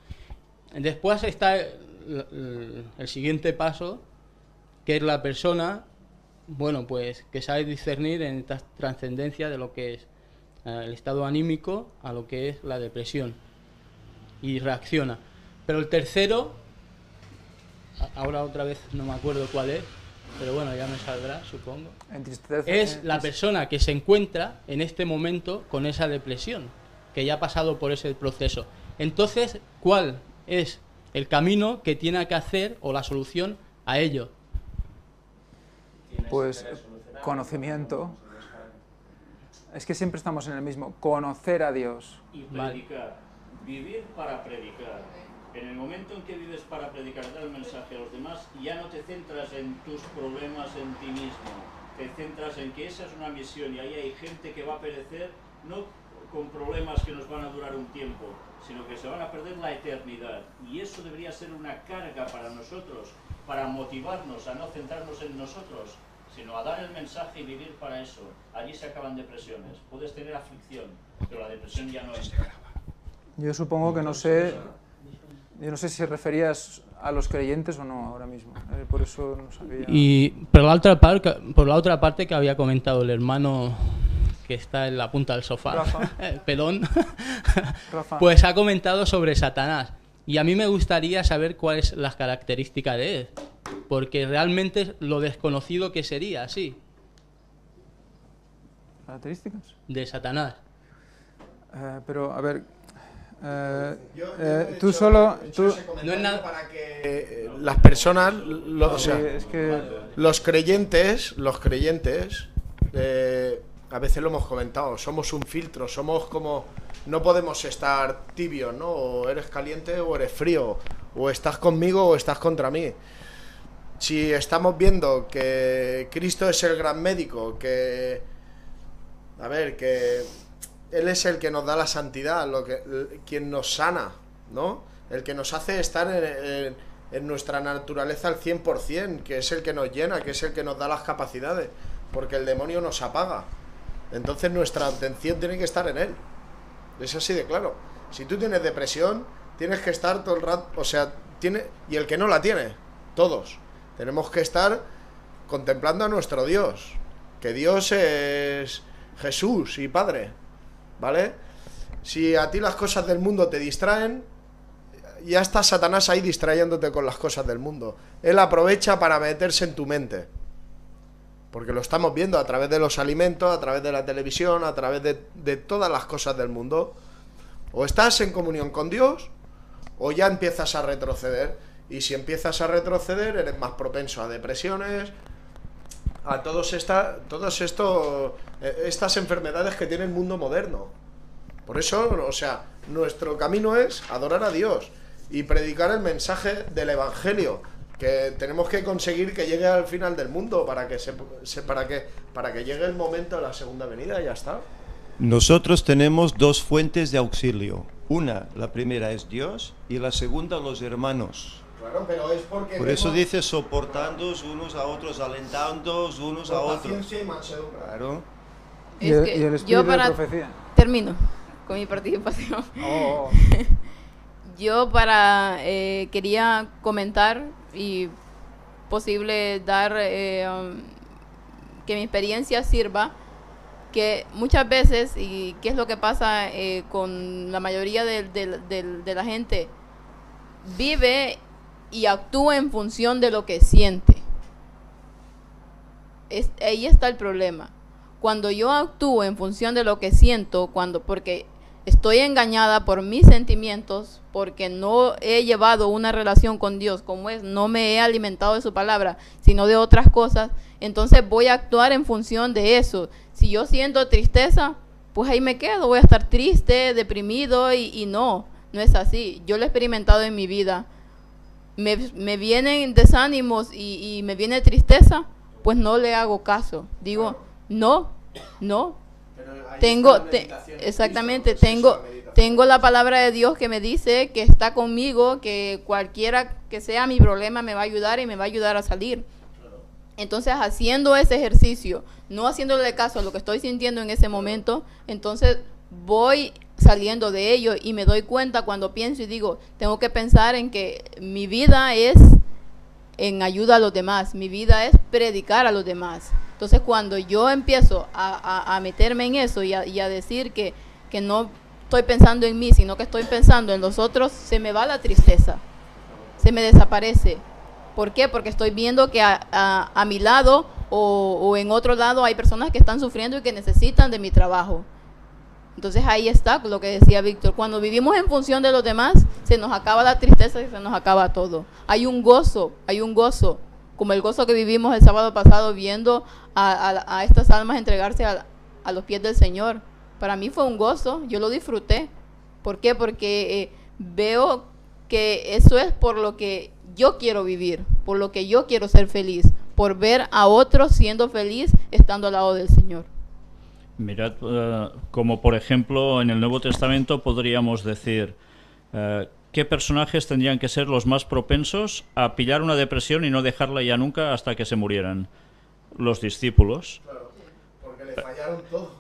Después está el siguiente paso, que es la persona, bueno, pues que sabe discernir en esta trascendencia de lo que es el estado anímico a lo que es la depresión, y reacciona. Pero el tercero, ahora otra vez no me acuerdo cuál es, pero bueno, ya me saldrá, supongo. Es la persona que se encuentra en este momento con esa depresión, que ya ha pasado por ese proceso. Entonces, ¿cuál es el camino que tiene que hacer o la solución a ello? Pues conocimiento. Es que siempre estamos en el mismo. Conocer a Dios. Y predicar. Vivir para predicar. En el momento en que vives para predicar, dar el mensaje a los demás, ya no te centras en tus problemas en ti mismo. Te centras en que esa es una misión, y ahí hay gente que va a perecer no con problemas que nos van a durar un tiempo, sino que se van a perder la eternidad. Y eso debería ser una carga para nosotros, para motivarnos a no centrarnos en nosotros, sino a dar el mensaje y vivir para eso. Allí se acaban depresiones. Puedes tener aflicción, pero la depresión ya no entra. Yo supongo que no sé... Yo no sé si se referías a los creyentes o no ahora mismo. Por eso no sabía... Y por la otra parte que había comentado el hermano que está en la punta del sofá, Rafa. el pelón, Rafa. pues ha comentado sobre Satanás. Y a mí me gustaría saber cuáles las características de él, porque realmente es lo desconocido que sería, sí. ¿Características? De Satanás. Pero, a ver... tú solo... No es nada para que las personas, o sea, es que... los creyentes a veces lo hemos comentado, somos un filtro, somos como, no podemos estar tibios, ¿no? O eres caliente o eres frío, o estás conmigo o estás contra mí. Si estamos viendo que Cristo es el gran médico, que, a ver, que Él es el que nos da la santidad, quien nos sana, ¿no? El que nos hace estar en nuestra naturaleza al 100%, que es el que nos llena, que es el que nos da las capacidades, porque el demonio nos apaga. Entonces nuestra atención tiene que estar en Él. Es así de claro. Si tú tienes depresión, tienes que estar todo el rato, o sea, y el que no la tiene, todos, tenemos que estar contemplando a nuestro Dios, que Dios es Jesús y Padre, ¿vale? Si a ti las cosas del mundo te distraen, ya está Satanás ahí distrayéndote con las cosas del mundo. Él aprovecha para meterse en tu mente, porque lo estamos viendo a través de los alimentos, a través de la televisión, a través de todas las cosas del mundo. O estás en comunión con Dios, o ya empiezas a retroceder. Y si empiezas a retroceder, eres más propenso a depresiones, a estas enfermedades que tiene el mundo moderno. Por eso, o sea, nuestro camino es adorar a Dios y predicar el mensaje del Evangelio, que tenemos que conseguir que llegue al final del mundo para que llegue el momento de la segunda venida y ya está. Nosotros tenemos dos fuentes de auxilio. La primera es Dios, y la segunda los hermanos. Claro, pero es porque... Por eso dice soportándoos unos a otros, alentándoos unos a otros. Paciencia y mansedumbre. Claro. ¿Y el espíritu de profecía? Termino con mi participación. Yo quería comentar y posible dar que mi experiencia sirva, que muchas veces, y qué es lo que pasa con la mayoría de la gente, vive y actúa en función de lo que siente. Ahí está el problema. Cuando yo actúo en función de lo que siento, porque estoy engañada por mis sentimientos, porque no he llevado una relación con Dios como es, no me he alimentado de su palabra, sino de otras cosas, entonces voy a actuar en función de eso. Si yo siento tristeza, pues ahí me quedo, voy a estar triste, deprimido, y no es así. Yo lo he experimentado en mi vida. Me vienen desánimos y me viene tristeza, pues no le hago caso. Digo, no. Exactamente, tengo la palabra de Dios que me dice que está conmigo, que cualquiera que sea mi problema me va a ayudar y me va a ayudar a salir. Entonces, haciendo ese ejercicio, no haciéndole caso a lo que estoy sintiendo en ese momento, entonces voy saliendo de ello y me doy cuenta cuando pienso y digo, tengo que pensar en que mi vida es en ayuda a los demás, mi vida es predicar a los demás. Entonces, cuando yo empiezo a meterme en eso y a decir que no estoy pensando en mí, sino que estoy pensando en los otros, se me va la tristeza, se me desaparece. ¿Por qué? Porque estoy viendo que a mi lado o en otro lado hay personas que están sufriendo y que necesitan de mi trabajo. Entonces ahí está lo que decía Víctor. Cuando vivimos en función de los demás, se nos acaba la tristeza y se nos acaba todo. Hay un gozo, como el gozo que vivimos el sábado pasado viendo a estas almas entregarse a los pies del Señor. Para mí fue un gozo, yo lo disfruté. ¿Por qué? Porque veo que eso es por lo que yo quiero vivir, por lo que yo quiero ser feliz, por ver a otros siendo feliz estando al lado del Señor. Mirad, como por ejemplo en el Nuevo Testamento podríamos decir qué personajes tendrían que ser los más propensos a pillar una depresión y no dejarla ya nunca hasta que se murieran. Los discípulos. Claro, porque le fallaron todos.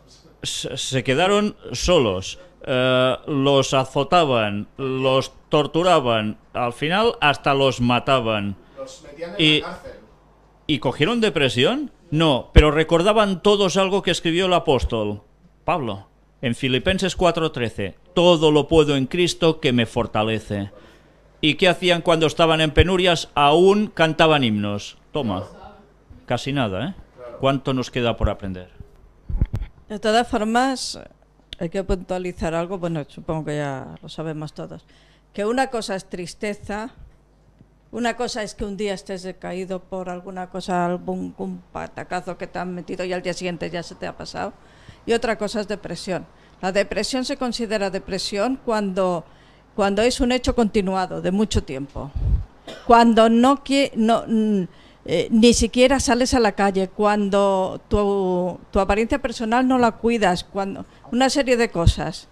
Se quedaron solos, los azotaban, los torturaban, al final hasta los mataban. Los metían en la cárcel. ¿Y cogieron depresión? No, pero recordaban todos algo que escribió el apóstol Pablo en Filipenses 4:13. Todo lo puedo en Cristo que me fortalece. ¿Y qué hacían cuando estaban en penurias? Aún cantaban himnos. Toma, casi nada, ¿eh? ¿Cuánto nos queda por aprender? De todas formas, hay que puntualizar algo, bueno, supongo que ya lo sabemos todos, que una cosa es tristeza Una cosa es que un día estés decaído por alguna cosa, algún patacazo que te han metido y al día siguiente ya se te ha pasado. Y otra cosa es depresión. La depresión se considera depresión cuando es un hecho continuado de mucho tiempo. Cuando ni siquiera sales a la calle, cuando tu apariencia personal no la cuidas, una serie de cosas,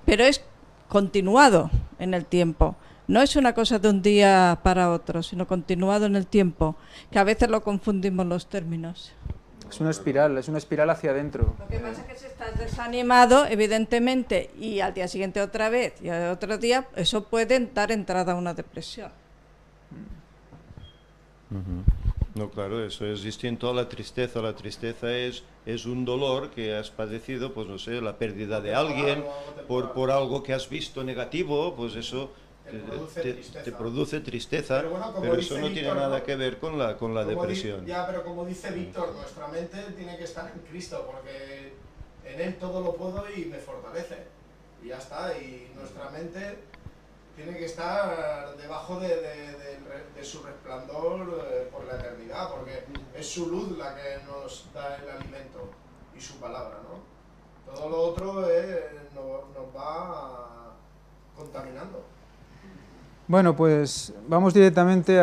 pero es continuado en el tiempo. No es una cosa de un día para otro, sino continuado en el tiempo, que a veces lo confundimos los términos. Es una espiral hacia adentro. Lo que pasa es que si estás desanimado, evidentemente, y al día siguiente otra vez, y al otro día, eso puede dar entrada a una depresión. No, claro, eso es distinto a la tristeza. La tristeza es un dolor que has padecido, pues no sé, la pérdida de alguien, por algo que has visto negativo, pues eso te produce tristeza, pero eso no tiene nada que ver con la depresión. Ya, pero como dice Víctor, nuestra mente tiene que estar en Cristo, porque en Él todo lo puedo y me fortalece. Y ya está, y nuestra mente tiene que estar debajo de su resplandor por la eternidad, porque es su luz la que nos da el alimento y su palabra, ¿no? Todo lo otro nos va contaminando. Bueno, pues vamos directamente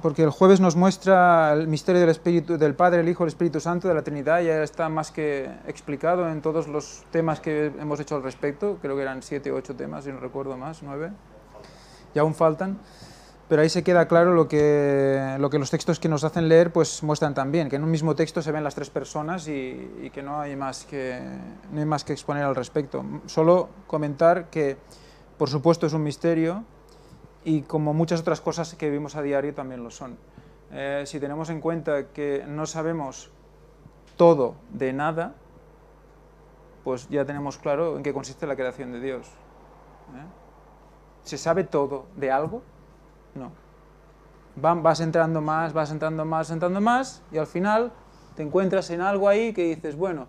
porque el jueves nos muestra el misterio del Espíritu, del Padre, el Hijo, el Espíritu Santo, de la Trinidad. Ya está más que explicado en todos los temas que hemos hecho al respecto. Creo que eran 7 o 8 temas, si no recuerdo más, 9. Y aún faltan. Pero ahí se queda claro lo que los textos que nos hacen leer pues muestran también, que en un mismo texto se ven las 3 personas y que no hay más que exponer al respecto. Solo comentar que, por supuesto, es un misterio, y como muchas otras cosas que vivimos a diario también lo son. Si tenemos en cuenta que no sabemos todo de nada, pues ya tenemos claro en qué consiste la creación de Dios. ¿Se sabe todo de algo? No. Vas entrando más, y al final te encuentras en algo ahí que dices, bueno,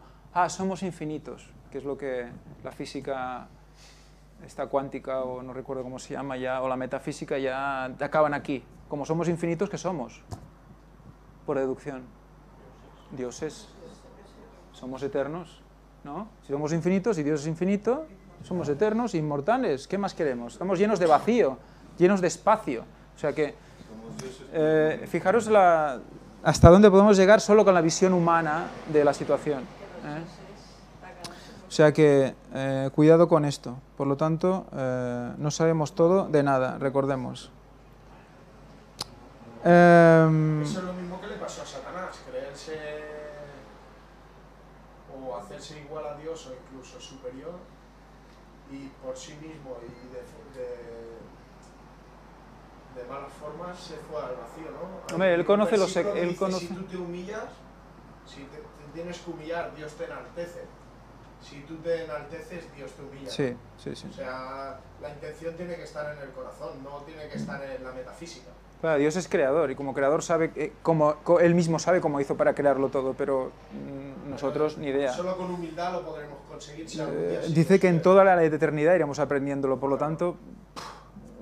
somos infinitos, que es lo que la física esta cuántica, o no recuerdo cómo se llama ya, o la metafísica, ya acaban aquí. Como somos infinitos, ¿qué somos? Por deducción. Dioses. Somos eternos, ¿no? Si somos infinitos y Dios es infinito, somos eternos e inmortales. ¿Qué más queremos? Estamos llenos de vacío, llenos de espacio. O sea que, fijaros hasta dónde podemos llegar solo con la visión humana de la situación. O sea que, cuidado con esto. Por lo tanto, no sabemos todo de nada, recordemos. Eso es lo mismo que le pasó a Satanás, creerse o hacerse igual a Dios o incluso superior, y por sí mismo y de malas formas se fue al vacío, ¿no? Hombre, él conoce los... Si tú te humillas, si te tienes que humillar, Dios te enaltece. Si tú te enalteces, Dios te humilla. Sí. O sea, la intención tiene que estar en el corazón, no tiene que estar en la metafísica. Claro, Dios es creador, y como creador sabe, él mismo sabe cómo hizo para crearlo todo, pero nosotros ni idea. Solo con humildad lo podremos conseguir. Si dice que en toda la eternidad iremos aprendiéndolo, por lo tanto...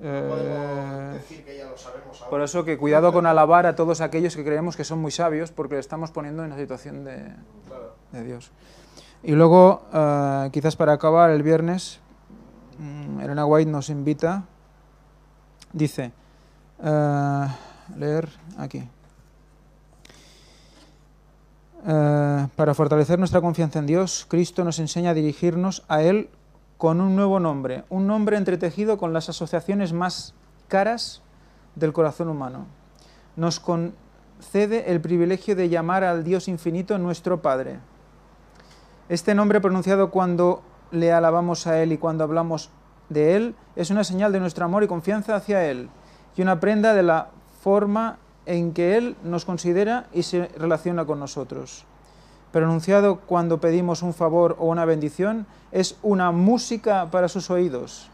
No podemos decir que ya lo sabemos ahora. Por eso que cuidado con alabar a todos aquellos que creemos que son muy sabios, porque le estamos poniendo en la situación de Dios. Y luego, quizás para acabar, el viernes, Elena White nos invita, dice, leer aquí, para fortalecer nuestra confianza en Dios, Cristo nos enseña a dirigirnos a Él con un nuevo nombre, un nombre entretejido con las asociaciones más caras del corazón humano. Nos concede el privilegio de llamar al Dios infinito nuestro Padre. Este nombre pronunciado cuando le alabamos a Él y cuando hablamos de Él es una señal de nuestro amor y confianza hacia Él, y una prenda de la forma en que Él nos considera y se relaciona con nosotros. Pronunciado cuando pedimos un favor o una bendición, es una música para sus oídos.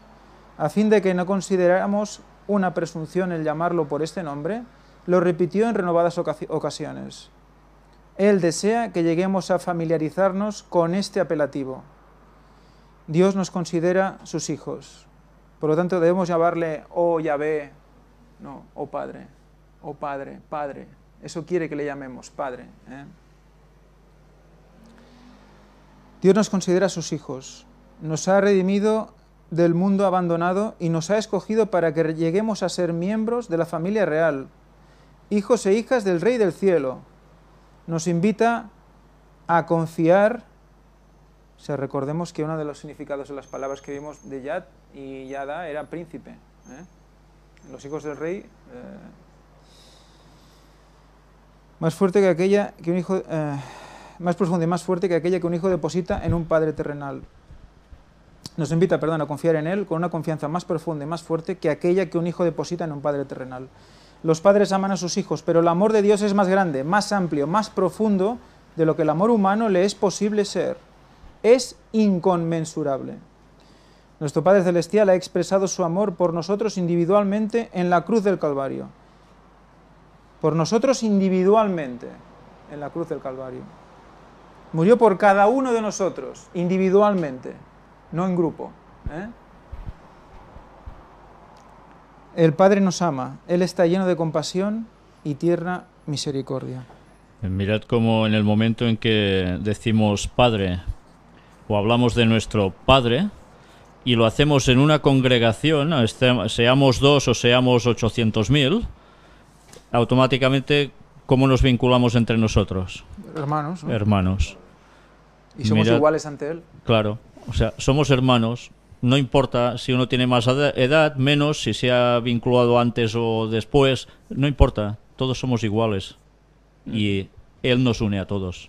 A fin de que no consideráramos una presunción el llamarlo por este nombre, lo repitió en renovadas ocasiones. Él desea que lleguemos a familiarizarnos con este apelativo. Dios nos considera sus hijos. Por lo tanto, debemos llamarle, oh Yahvé, No, oh Padre, Padre. Eso quiere que le llamemos Padre. Dios nos considera sus hijos, nos ha redimido del mundo abandonado y nos ha escogido para que lleguemos a ser miembros de la familia real, hijos e hijas del Rey del Cielo. Nos invita a confiar. O sea, recordemos que uno de los significados de las palabras que vimos de Yad y Yada era príncipe. Los hijos del rey, más fuerte que aquella que un hijo, más profunda y más fuerte que aquella que un hijo deposita en un padre terrenal. Nos invita, a confiar en él con una confianza más profunda y más fuerte que aquella que un hijo deposita en un padre terrenal. Los padres aman a sus hijos, pero el amor de Dios es más grande, más amplio, más profundo de lo que el amor humano le es posible ser. Es inconmensurable. Nuestro Padre Celestial ha expresado su amor por nosotros individualmente en la cruz del Calvario. Por nosotros individualmente en la cruz del Calvario. Murió por cada uno de nosotros, individualmente, no en grupo. El Padre nos ama, Él está lleno de compasión y tierna misericordia. Mirad cómo en el momento en que decimos Padre, o hablamos de nuestro Padre, y lo hacemos en una congregación, seamos 2 o seamos 800.000, automáticamente, ¿cómo nos vinculamos entre nosotros? Hermanos, ¿no? Hermanos. Y somos iguales ante Él. Claro, o sea, somos hermanos, no importa si uno tiene más edad, menos, si se ha vinculado antes o después, no importa, todos somos iguales. Y Él nos une a todos.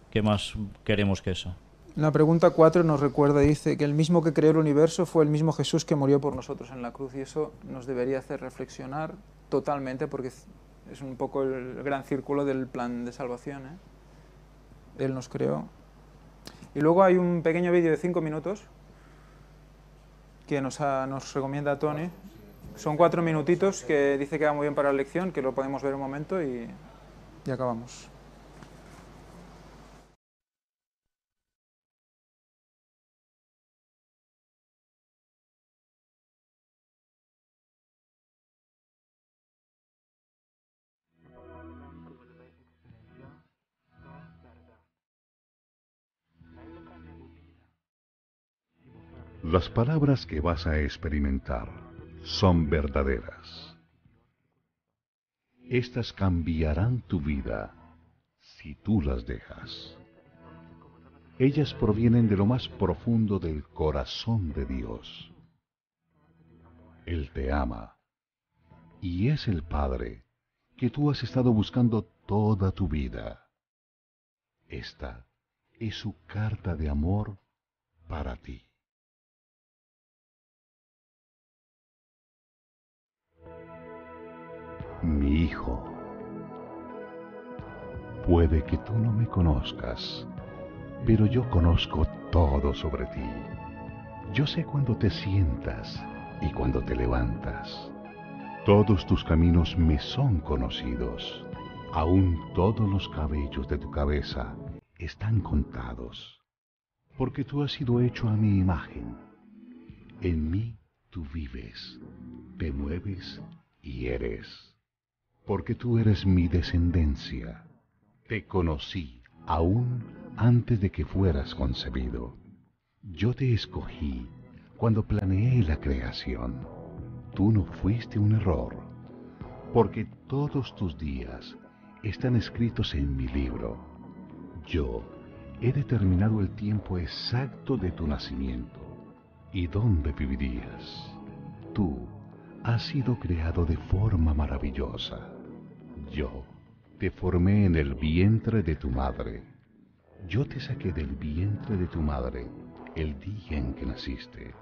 ¿Qué más queremos que eso? La pregunta 4 nos recuerda, dice, que el mismo que creó el universo fue el mismo Jesús que murió por nosotros en la cruz, y eso nos debería hacer reflexionar totalmente, porque es un poco el gran círculo del plan de salvación. Él nos creó. Y luego hay un pequeño vídeo de 5 minutos que nos recomienda Tony. Son 4 minutitos que dice que va muy bien para la lección, que lo podemos ver un momento y acabamos. Las palabras que vas a experimentar son verdaderas. Estas cambiarán tu vida si tú las dejas. Ellas provienen de lo más profundo del corazón de Dios. Él te ama y es el Padre que tú has estado buscando toda tu vida. Esta es su carta de amor para ti. Mi hijo, puede que tú no me conozcas, pero yo conozco todo sobre ti. Yo sé cuándo te sientas y cuándo te levantas. Todos tus caminos me son conocidos. Aún todos los cabellos de tu cabeza están contados, porque tú has sido hecho a mi imagen. En mí tú vives, te mueves y eres. Porque tú eres mi descendencia. Te conocí aún antes de que fueras concebido. Yo te escogí cuando planeé la creación. Tú no fuiste un error, porque todos tus días están escritos en mi libro. Yo he determinado el tiempo exacto de tu nacimiento y dónde vivirías. Tú has sido creado de forma maravillosa. Yo te formé en el vientre de tu madre. Yo te saqué del vientre de tu madre el día en que naciste.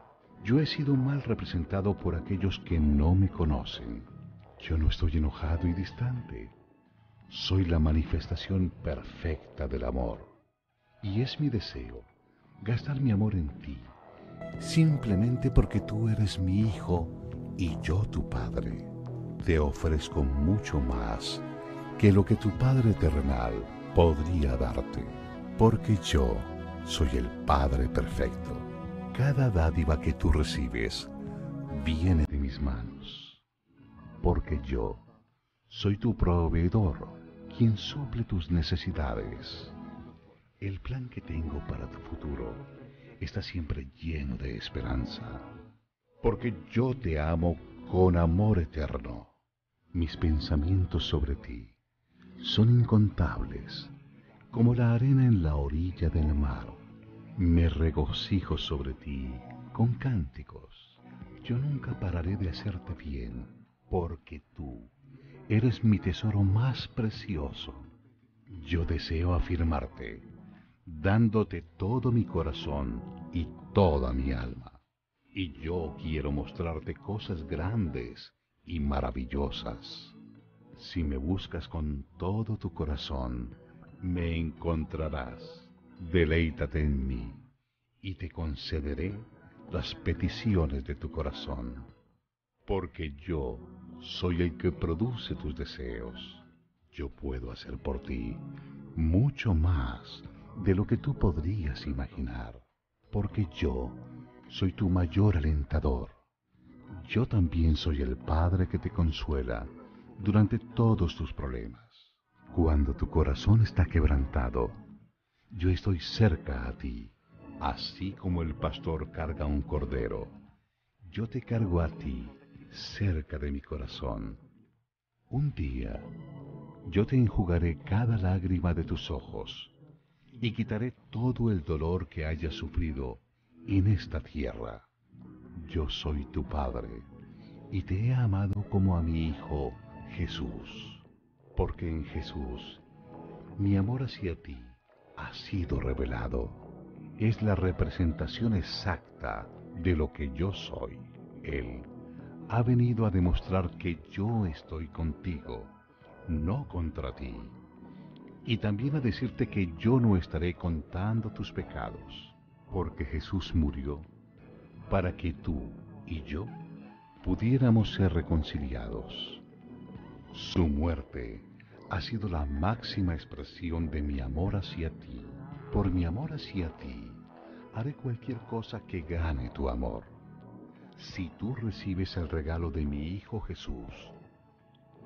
Yo he sido mal representado por aquellos que no me conocen. Yo no estoy enojado y distante. Soy la manifestación perfecta del amor. Y es mi deseo gastar mi amor en ti, simplemente porque tú eres mi hijo y yo tu padre. Te ofrezco mucho más que lo que tu Padre terrenal podría darte, porque yo soy el Padre perfecto. Cada dádiva que tú recibes viene de mis manos. porque yo soy tu proveedor, quien suple tus necesidades. El plan que tengo para tu futuro está siempre lleno de esperanza, porque yo te amo con amor eterno. Mis pensamientos sobre ti son incontables, como la arena en la orilla del mar. Me regocijo sobre ti con cánticos. Yo nunca pararé de hacerte bien, porque tú eres mi tesoro más precioso. Yo deseo afirmarte, dándote todo mi corazón y toda mi alma. Y yo quiero mostrarte cosas grandes y maravillosas. Si me buscas con todo tu corazón, me encontrarás. Deleítate en mí, y te concederé las peticiones de tu corazón, porque yo soy el que produce tus deseos. Yo puedo hacer por ti mucho más de lo que tú podrías imaginar, porque yo soy tu mayor alentador. Yo también soy el Padre que te consuela durante todos tus problemas. Cuando tu corazón está quebrantado, yo estoy cerca a ti, así como el pastor carga un cordero. Yo te cargo a ti, cerca de mi corazón. Un día, yo te enjugaré cada lágrima de tus ojos, y quitaré todo el dolor que hayas sufrido en esta tierra. Yo soy tu Padre, y te he amado como a mi Hijo Jesús, porque en Jesús mi amor hacia ti ha sido revelado. Es la representación exacta de lo que yo soy. Él ha venido a demostrar que yo estoy contigo, no contra ti. Y también a decirte que yo no estaré contando tus pecados, porque Jesús murió para que tú y yo pudiéramos ser reconciliados. Su muerte ha sido la máxima expresión de mi amor hacia ti. Por mi amor hacia ti, haré cualquier cosa que gane tu amor. Si tú recibes el regalo de mi Hijo Jesús,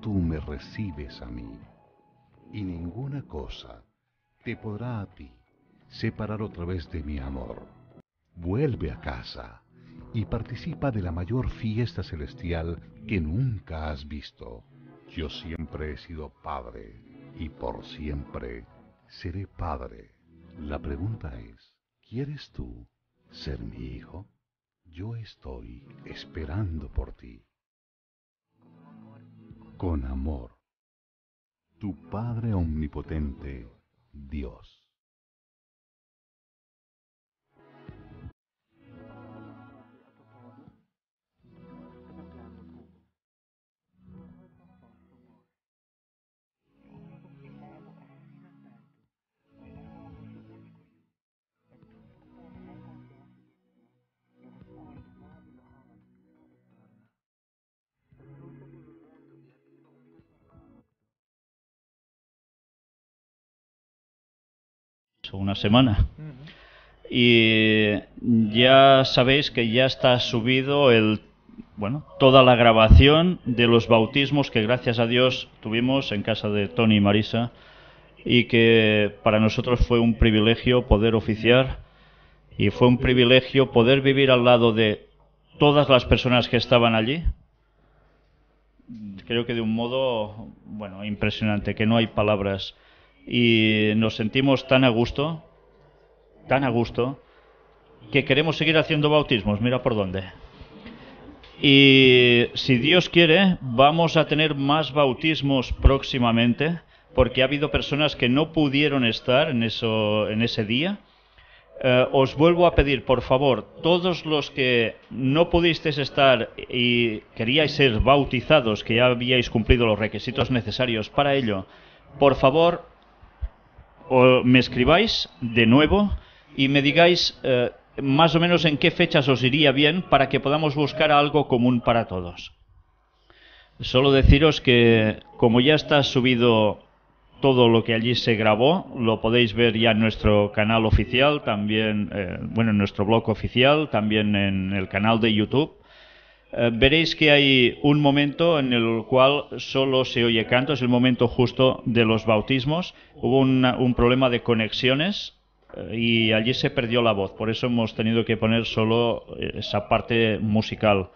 tú me recibes a mí, y ninguna cosa te podrá a ti separar otra vez de mi amor. Vuelve a casa y participa de la mayor fiesta celestial que nunca has visto. Yo siempre he sido padre y por siempre seré padre. La pregunta es, ¿quieres tú ser mi hijo? Yo estoy esperando por ti. Con amor, tu Padre Omnipotente, Dios. Una semana. Y ya sabéis que ya está subido toda la grabación de los bautismos que gracias a Dios tuvimos en casa de Tony y Marisa, y que para nosotros fue un privilegio poder oficiar, y fue un privilegio poder vivir al lado de todas las personas que estaban allí. Creo que de un modo impresionante, que no hay palabras. Y nos sentimos tan a gusto, que queremos seguir haciendo bautismos, mira por dónde. Y si Dios quiere, vamos a tener más bautismos próximamente, porque ha habido personas que no pudieron estar en ese día. Os vuelvo a pedir, por favor, todos los que no pudisteis estar y queríais ser bautizados, que ya habíais cumplido los requisitos necesarios para ello, por favor, me escribáis de nuevo y me digáis más o menos en qué fechas os iría bien para que podamos buscar algo común para todos. Solo deciros que como ya está subido todo lo que allí se grabó, lo podéis ver ya en nuestro canal oficial, también en nuestro blog oficial, también en el canal de YouTube. veréis que hay un momento en el cual solo se oye canto, es el momento justo de los bautismos. Hubo un problema de conexiones y allí se perdió la voz, por eso hemos tenido que poner solo esa parte musical.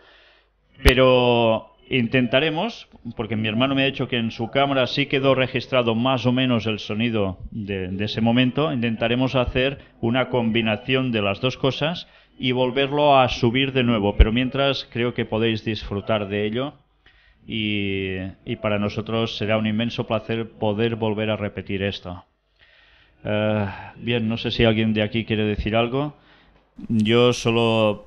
Pero intentaremos, porque mi hermano me ha dicho que en su cámara sí quedó registrado más o menos el sonido de ese momento, intentaremos hacer una combinación de las dos cosas y volverlo a subir de nuevo, pero mientras creo que podéis disfrutar de ello y para nosotros será un inmenso placer poder volver a repetir esto. Bien, no sé si alguien de aquí quiere decir algo. Yo solo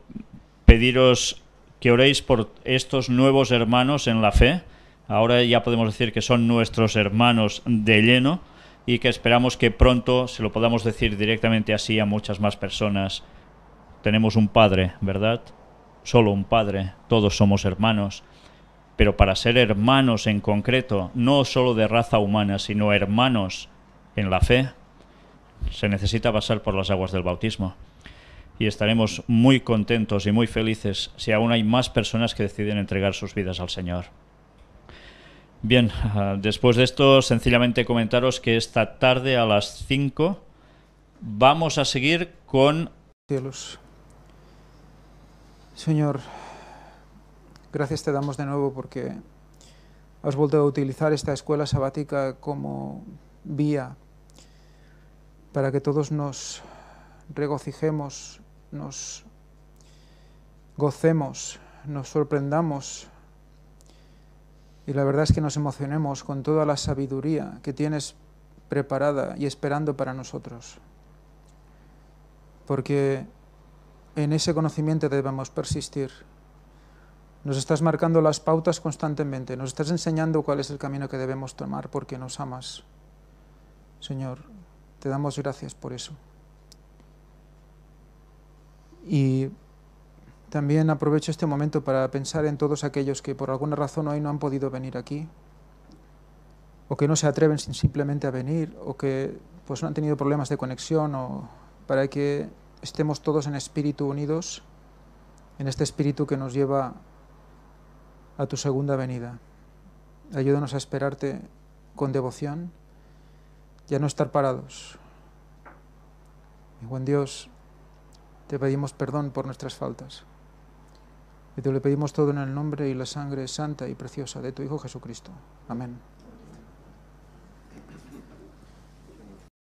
pediros que oréis por estos nuevos hermanos en la fe. Ahora ya podemos decir que son nuestros hermanos de lleno y que esperamos que pronto se lo podamos decir directamente así a muchas más personas. Tenemos un Padre, ¿verdad? Solo un Padre, todos somos hermanos. Pero para ser hermanos en concreto, no solo de raza humana, sino hermanos en la fe, se necesita pasar por las aguas del bautismo. Y estaremos muy contentos y muy felices si aún hay más personas que deciden entregar sus vidas al Señor. Bien, después de esto, sencillamente comentaros que esta tarde a las 5 vamos a seguir con... Cielos. Señor, gracias te damos de nuevo porque has vuelto a utilizar esta escuela sabática como vía para que todos nos regocijemos, nos gocemos, nos sorprendamos y la verdad es que nos emocionemos con toda la sabiduría que tienes preparada y esperando para nosotros. Porque en ese conocimiento debemos persistir. Nos estás marcando las pautas constantemente, nos estás enseñando cuál es el camino que debemos tomar porque nos amas. Señor, te damos gracias por eso. Y también aprovecho este momento para pensar en todos aquellos que por alguna razón hoy no han podido venir aquí, o que no se atreven simplemente a venir, o que pues no han tenido problemas de conexión, o para que estemos todos en espíritu unidos, en este espíritu que nos lleva a tu segunda venida. Ayúdanos a esperarte con devoción y a no estar parados. Mi buen Dios, te pedimos perdón por nuestras faltas. Y te lo pedimos todo en el nombre y la sangre santa y preciosa de tu Hijo Jesucristo. Amén.